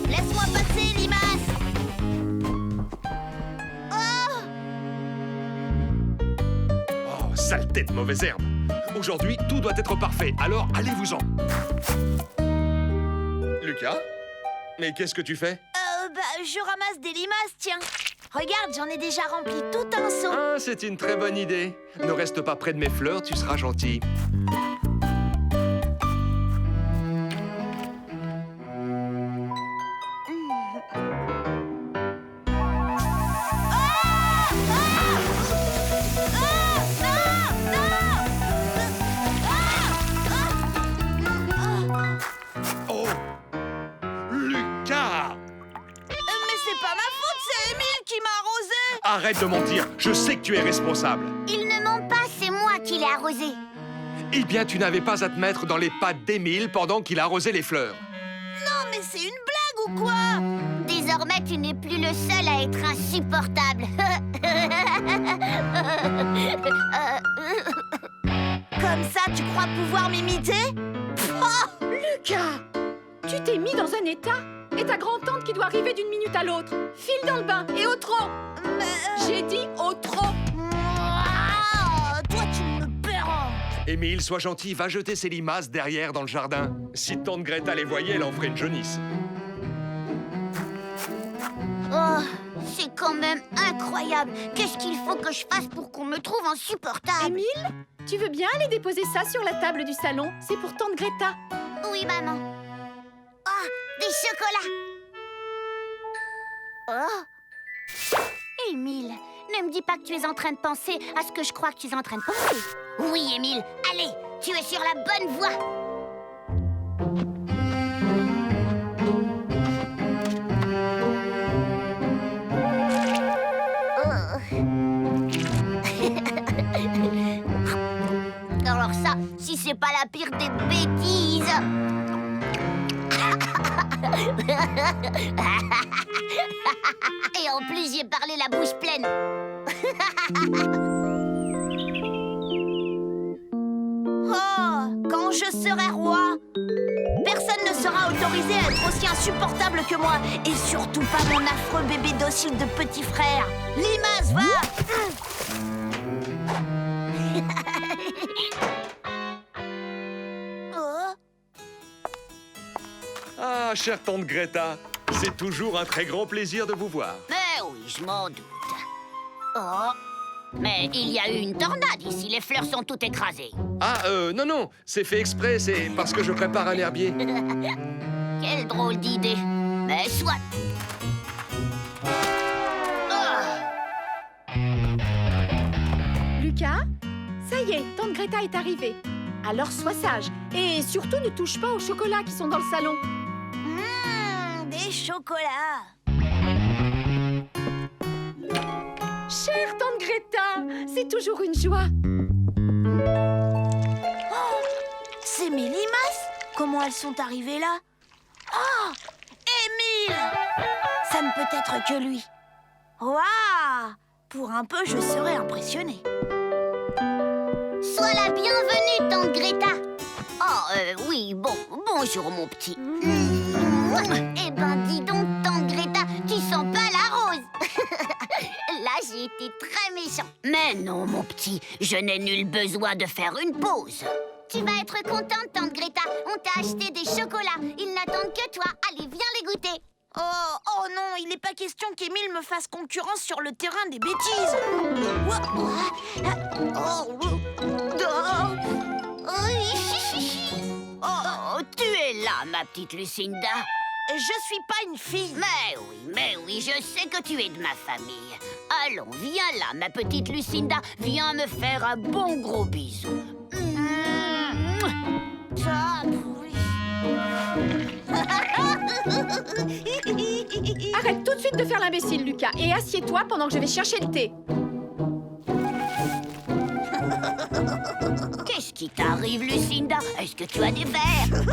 Laisse-moi passer, Limace. Oh, saleté de mauvaise herbe. Aujourd'hui, tout doit être parfait, alors allez-vous-en. Lucas? Mais qu'est-ce que tu fais? Je ramasse des limaces, tiens. Regarde, j'en ai déjà rempli tout un seau. Ah, c'est une très bonne idée. Ne reste pas près de mes fleurs, tu seras gentil. Oh! Lucas! Mais c'est pas ma faute, c'est Émile qui m'a arrosé. Arrête de mentir, je sais que tu es responsable. Il ne ment pas, c'est moi qui l'ai arrosé. Eh bien, tu n'avais pas à te mettre dans les pattes d'Émile pendant qu'il arrosait les fleurs. Non, mais c'est une blague ou quoi? Désormais, tu n'es plus le seul à être insupportable. Comme ça, tu crois pouvoir m'imiter? Oh, Lucas, tu t'es mis dans un état. Et ta grand-tante qui doit arriver d'une minute à l'autre. File dans le bain et au trot. J'ai dit au trot. Toi, tu me paieras. Émile, sois gentil, va jeter ses limaces derrière dans le jardin. Si tante Greta les voyait, elle en ferait une jaunisse. Oh, c'est quand même incroyable. Qu'est-ce qu'il faut que je fasse pour qu'on me trouve insupportable? Émile, tu veux bien aller déposer ça sur la table du salon? C'est pour tante Greta. Oui, maman. Ah, des chocolats. Oh. Émile, ne me dis pas que tu es en train de penser à ce que je crois que tu es en train de penser. Oui, Émile, allez, tu es sur la bonne voie. Alors ça, si c'est pas la pire des bêtises. Et en plus, j'ai parlé la bouche pleine. Oh, quand je serai roi, personne ne sera autorisé à être aussi insupportable que moi. Et surtout pas mon affreux bébé docile de petit frère. Limace, va! Ah, chère tante Greta, c'est toujours un très grand plaisir de vous voir. Mais oui, je m'en doute. Oh, mais il y a eu une tornade ici, les fleurs sont toutes écrasées. Ah, non, c'est fait exprès, c'est parce que je prépare un herbier. Quelle drôle d'idée. Mais soit. Lucas, ça y est, tante Greta est arrivée. Alors sois sage. Et surtout, ne touche pas aux chocolats qui sont dans le salon. Des chocolats. Chère tante Greta, c'est toujours une joie. Oh, c'est mes limaces. Comment elles sont arrivées là? Oh, Émile! Ça ne peut être que lui. Waouh! Pour un peu, je serais impressionnée. Sois la bienvenue, tante Greta. Oh, oui, bonjour, mon petit. Eh ben, dis donc, tante Greta, tu sens pas la rose. Là, j'ai été très méchant. Mais non, mon petit, je n'ai nul besoin de faire une pause. Tu vas être contente, tante Greta. On t'a acheté des chocolats. Ils n'attendent que toi. Allez, viens les goûter. Oh non, il n'est pas question qu'Émile me fasse concurrence sur le terrain des bêtises. Oh, tu es là, ma petite Lucinda. Je suis pas une fille. Mais oui, je sais que tu es de ma famille. Allons, viens là, ma petite Lucinda. Viens me faire un bon gros bisou. Arrête tout de suite de faire l'imbécile, Lucas, et assieds-toi pendant que je vais chercher le thé. Qu'est-ce qui t'arrive, Lucinda? Est-ce que tu as des verres?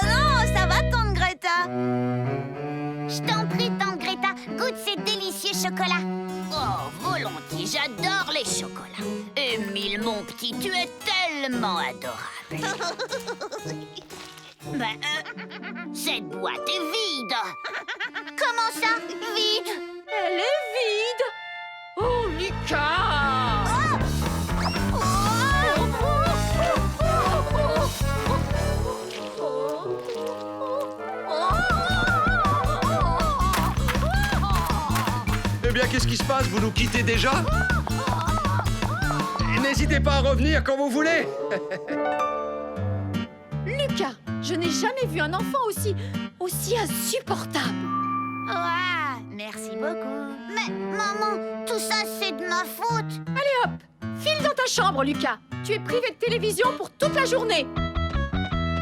Non, ça va, tante Greta. Je t'en prie, tante Greta, goûte ces délicieux chocolats. Oh, volontiers, j'adore les chocolats. Émile, mon petit, tu es tellement adorable. Mais cette boîte est vide. Comment ça, vide? Elle est vide. Oh, Lucas! Eh bien, qu'est-ce qui se passe? Vous nous quittez déjà? N'hésitez pas à revenir quand vous voulez. Lucas, je n'ai jamais vu un enfant aussi insupportable. Ouais, merci beaucoup. Mais, maman, tout ça, c'est de ma faute. Allez hop, file dans ta chambre, Lucas. Tu es privé de télévision pour toute la journée.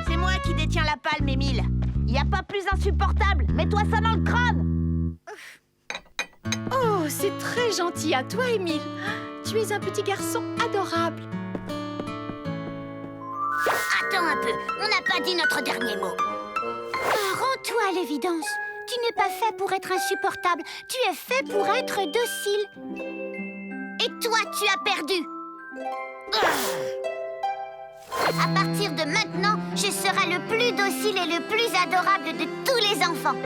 C'est moi qui détiens la palme, Émile. Y a pas plus insupportable. Mets-toi ça dans le crâne. Oh, c'est très gentil à toi, Émile. Tu es un petit garçon adorable. Attends un peu, on n'a pas dit notre dernier mot. Rends-toi à l'évidence. Tu n'es pas fait pour être insupportable. Tu es fait pour être docile. Et toi, tu as perdu. À partir de maintenant, je serai le plus docile et le plus adorable de tous les enfants.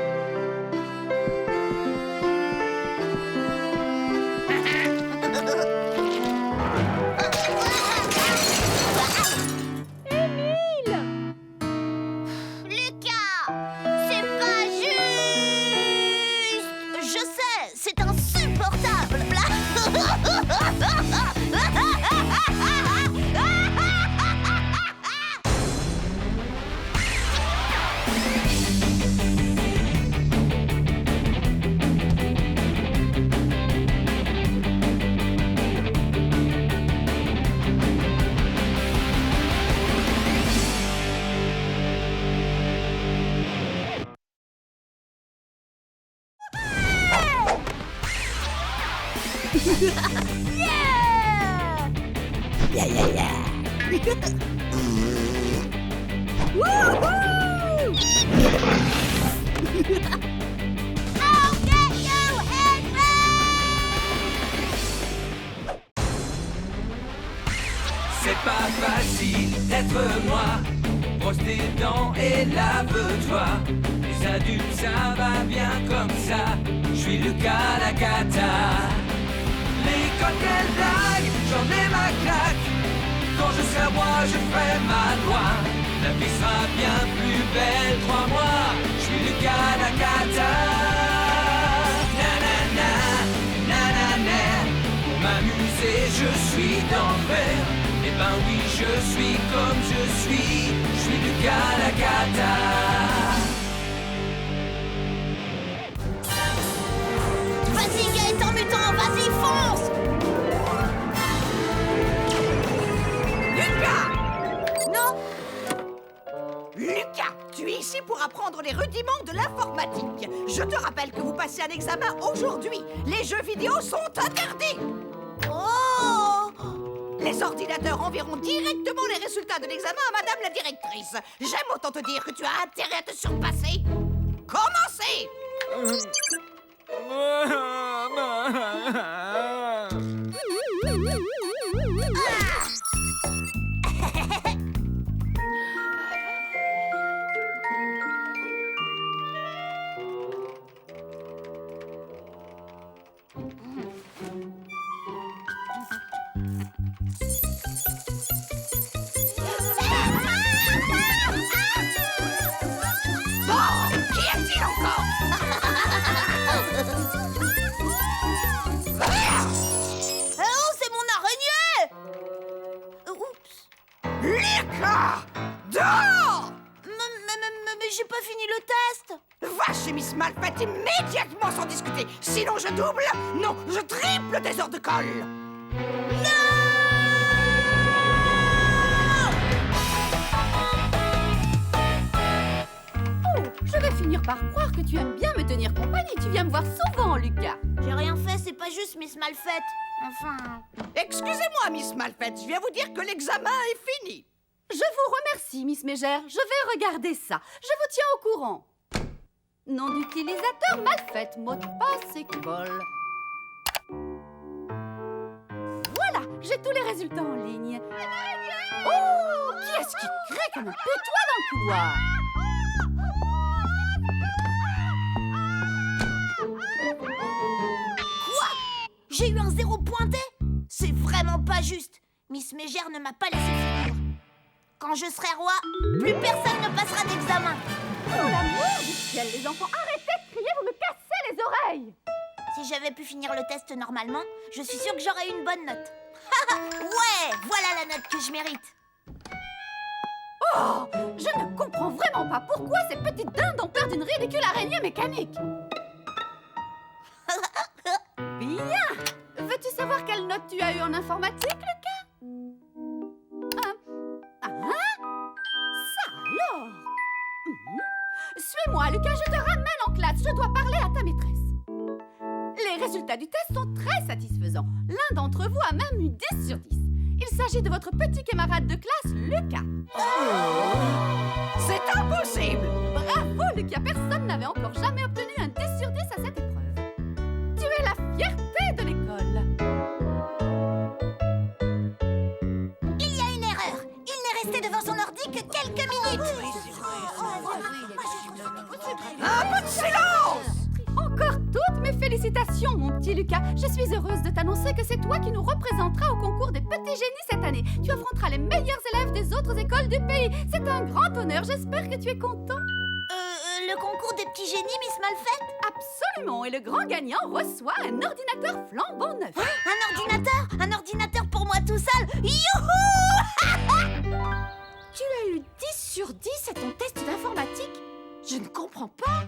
C'est pas facile d'être moi. Brosse tes dents et lave-toi. Les adultes, ça va bien comme ça. Je suis Lucas Lacata. L'école, quelle blague, j'en ai ma claque. Quand je serai roi, je ferai ma loi. La vie sera bien plus belle, crois-moi. Je suis Lucas Lacata. Nanana, nanana. Pour m'amuser, je suis d'enfer. Eh ben oui, je suis comme je suis Lucas Lacata. Vas-y, Gaëtan Mutant, vas-y, fonce! Lucas! Non? Lucas, tu es ici pour apprendre les rudiments de l'informatique. Je te rappelle que vous passez un examen aujourd'hui. Les jeux vidéo sont interdits. Oh! Les ordinateurs enverront directement les résultats de l'examen à Madame la directrice. J'aime autant te dire que tu as intérêt à te surpasser. Commencez! Oh, c'est mon araignée! Oups. Lucas! Dehors! Mais j'ai pas fini le test! Va chez Miss Malfait immédiatement sans discuter. Sinon je double, non, je triple tes heures de colle. Oh, je vais finir par croire que tu aimes bien me tenir compagnie. Tu viens me voir souvent, Lucas. J'ai rien fait, c'est pas juste Miss Malfait. Enfin... Excusez-moi, Miss Malfait, je viens vous dire que l'examen est fini. Je vous remercie, Miss Mégère. Je vais regarder ça. Je vous tiens au courant. Nom d'utilisateur Malfait, mot de passe école. Voilà, j'ai tous les résultats en ligne. Oh, qui est-ce qui crée comme un pétois dans le couloir? Quoi? J'ai eu un 0 pointé? C'est vraiment pas juste. Miss Mégère ne m'a pas laissé finir. Quand je serai roi, plus personne ne passera d'examen. Oh l'amour du ciel, les enfants, arrêtez de crier, vous me cassez les oreilles. Si j'avais pu finir le test normalement, je suis sûre que j'aurais eu une bonne note. Ouais, voilà la note que je mérite. Oh, je ne comprends vraiment pas pourquoi ces petites dindes ont peur d'une ridicule araignée mécanique. Bien. Veux-tu savoir quelle note tu as eu en informatique, Lucas? Ça alors? Suis-moi, Lucas, je te ramène en classe. Je dois parler à ta maîtresse. Les résultats du test sont très satisfaisants. L'un d'entre vous a même eu 10 sur 10. Il s'agit de votre petit camarade de classe, Lucas. C'est impossible! Bravo, Lucas. Personne n'avait encore jamais obtenu un 10 sur 10 à cette épreuve. Tu es la fierté de l'école. Il y a une erreur. Il n'est resté devant son ordi que quelques minutes. Un peu de silence! Encore toutes mes félicitations, mon petit Lucas. Je suis heureuse de t'annoncer que c'est toi qui nous représenteras au concours des petits génies cette année. Tu affronteras les meilleurs élèves des autres écoles du pays. C'est un grand honneur. J'espère que tu es content. Le concours des petits génies, Miss Malfait? Absolument. Et le grand gagnant reçoit un ordinateur flambant neuf. Un ordinateur pour moi tout seul. Youhou! Tu as eu 10 sur 10 à ton test d'informatique? Je ne comprends pas.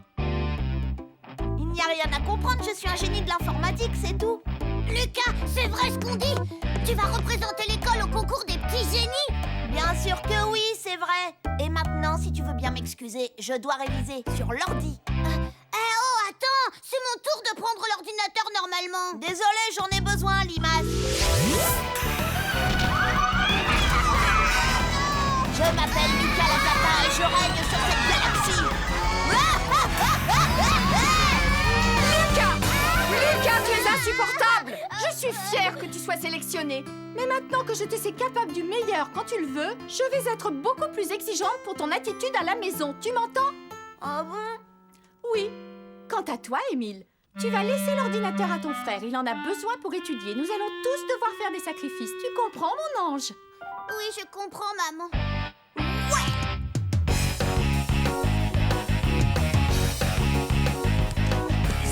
Il n'y a rien à comprendre, je suis un génie de l'informatique, c'est tout. Lucas, c'est vrai ce qu'on dit? Tu vas représenter l'école au concours des petits génies? Bien sûr que oui, c'est vrai. Et maintenant, si tu veux bien m'excuser, je dois réviser sur l'ordi. Oh, attends, C'est mon tour de prendre l'ordinateur normalement. Désolée, j'en ai besoin, Limas. Je m'appelle Lucas Lacata et je règne sur cette galaxie. Lucas, tu es insupportable! Je suis fière que tu sois sélectionné. Mais maintenant que je te sais capable du meilleur quand tu le veux, je vais être beaucoup plus exigeante pour ton attitude à la maison. Tu m'entends? Ah bon? Oui. Quant à toi, Émile, tu vas laisser l'ordinateur à ton frère. Il en a besoin pour étudier. Nous allons tous devoir faire des sacrifices. Tu comprends, mon ange? Oui, je comprends, maman.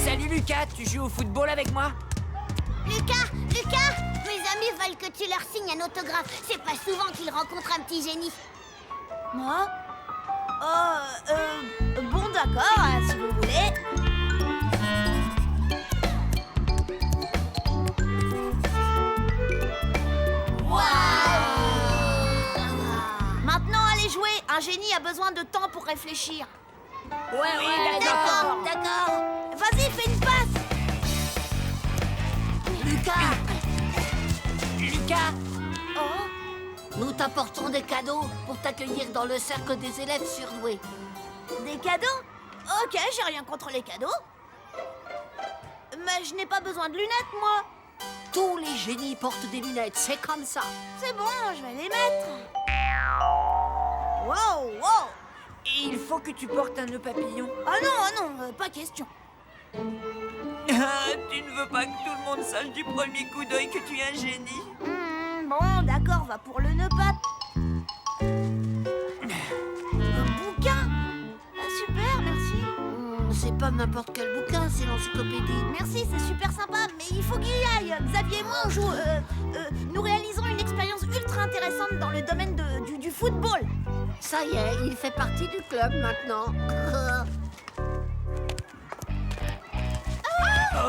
Salut Lucas, tu joues au football avec moi? Lucas, mes amis veulent que tu leur signes un autographe. C'est pas souvent qu'ils rencontrent un petit génie. Moi? Bon, d'accord, si vous voulez. Maintenant, allez jouer. Un génie a besoin de temps pour réfléchir. Ouais, d'accord. D'accord. Vas-y, fais une passe. Lucas, Oh, nous t'apportons des cadeaux pour t'accueillir dans le cercle des élèves surdoués. Des cadeaux? Ok, j'ai rien contre les cadeaux. Mais je n'ai pas besoin de lunettes, moi. Tous les génies portent des lunettes, c'est comme ça. C'est bon, je vais les mettre. Wow. Et il faut que tu portes un nœud papillon. Ah non, pas question. Tu ne veux pas que tout le monde sache du premier coup d'œil que tu es un génie? Bon, d'accord, va pour le nœud pape. Un bouquin. Ah, super, merci. C'est pas n'importe quel bouquin, c'est l'encyclopédie. Merci, c'est super sympa, mais il faut qu'il y aille. Xavier et moi, on joue. Nous réalisons une expérience ultra intéressante dans le domaine du football. Ça y est, il fait partie du club maintenant. Hé,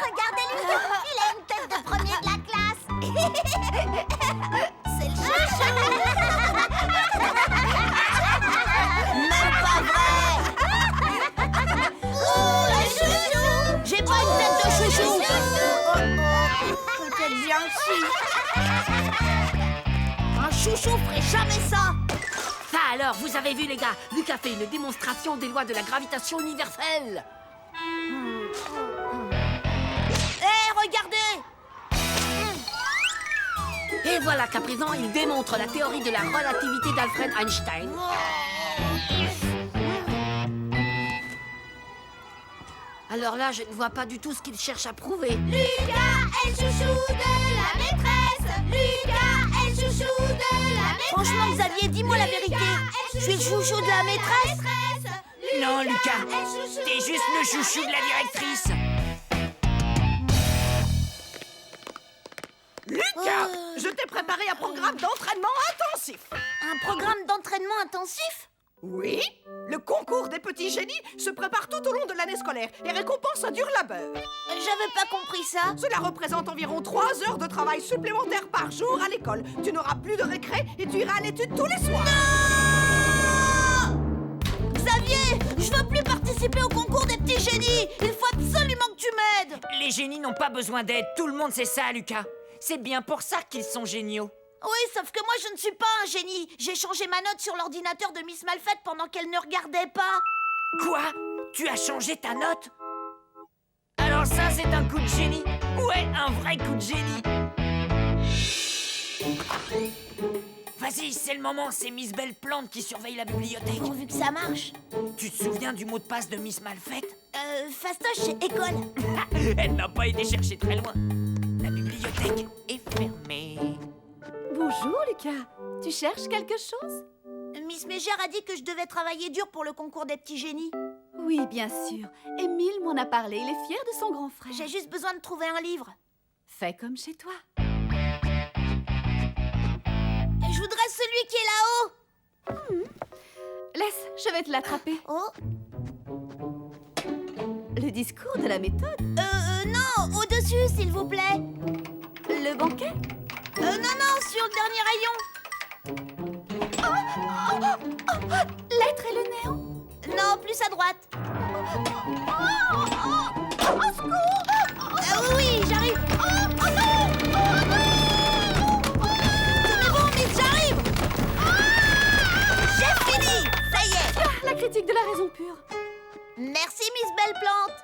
regardez Lucas, il a une tête de premier de la classe. C'est le chouchou. Même pas vrai. Oh, le chouchou. J'ai pas une tête de chouchou. Peut-être bien que si. Un chouchou ferait jamais ça. Ça alors, vous avez vu les gars, Lucas fait une démonstration des lois de la gravitation universelle. Regardez. Et voilà qu'à présent, il démontre la théorie de la relativité d'Alfred Einstein. Alors là, je ne vois pas du tout ce qu'il cherche à prouver. Lucas est le chouchou de la maîtresse. Lucas est le chouchou de la maîtresse. Franchement, Xavier, dis-moi la vérité. Je suis le chouchou de la maîtresse? Non, Lucas, t'es juste le chouchou de la directrice. Lucas, je t'ai préparé un programme d'entraînement intensif. Un programme d'entraînement intensif? Oui, le concours des petits génies se prépare tout au long de l'année scolaire et récompense un dur labeur. J'avais pas compris ça. Cela représente environ 3 heures de travail supplémentaires par jour à l'école. Tu n'auras plus de récré et tu iras à l'étude tous les soirs. Xavier, je veux plus participer au concours des petits génies. Il faut absolument que tu m'aides. Les génies n'ont pas besoin d'aide, tout le monde sait ça, Lucas. C'est bien pour ça qu'ils sont géniaux. Oui, sauf que moi, je ne suis pas un génie. J'ai changé ma note sur l'ordinateur de Miss Malfait pendant qu'elle ne regardait pas. Quoi? Tu as changé ta note? Alors ça, c'est un coup de génie. Ouais, un vrai coup de génie. Vas-y, c'est le moment, c'est Miss Belle Plante qui surveille la bibliothèque. Pourvu que ça marche. Tu te souviens du mot de passe de Miss Malfait? Fastoche, c'est école. Elle n'a pas été chercher très loin. La bibliothèque est fermée. Bonjour, Lucas. Tu cherches quelque chose? Miss Mégère a dit que je devais travailler dur pour le concours des petits génies. Oui, bien sûr. Émile m'en a parlé. Il est fier de son grand frère. J'ai juste besoin de trouver un livre. Fais comme chez toi. Je voudrais celui qui est là-haut. Laisse, je vais te l'attraper. Oh. Le discours de la méthode? Non, au-dessus, s'il vous plaît. Le banquet? Non, sur le dernier rayon. L'être et le néant? Non, plus à droite. Au secours! Oui, j'arrive. C'est bon, Miss, j'arrive. J'ai fini. Ça y est. La critique de la raison pure. Merci, Miss Belle-Plante.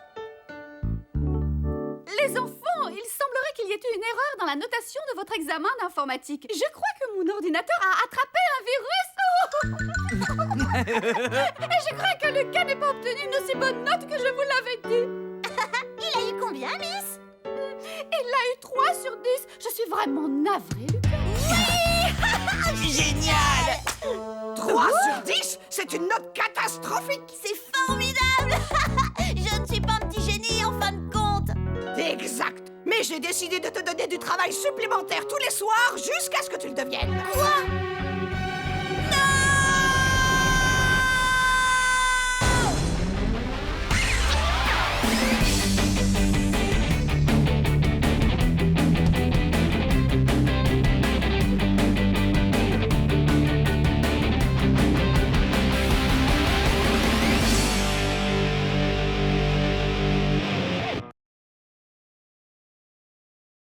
Les enfants, il semblerait qu'il y ait eu une erreur dans la notation de votre examen d'informatique. Je crois que mon ordinateur a attrapé un virus. Et je crois que Lucas n'a pas obtenu une aussi bonne note que je vous l'avais dit. Il a eu combien, Miss? Il a eu 3 sur 10. Je suis vraiment navrée, Lucas. Génial! 3 sur 10, c'est une note catastrophique. C'est formidable. Je ne suis pas un petit génie en fin de compte. Exact. Mais j'ai décidé de te donner du travail supplémentaire tous les soirs jusqu'à ce que tu le deviennes. Quoi?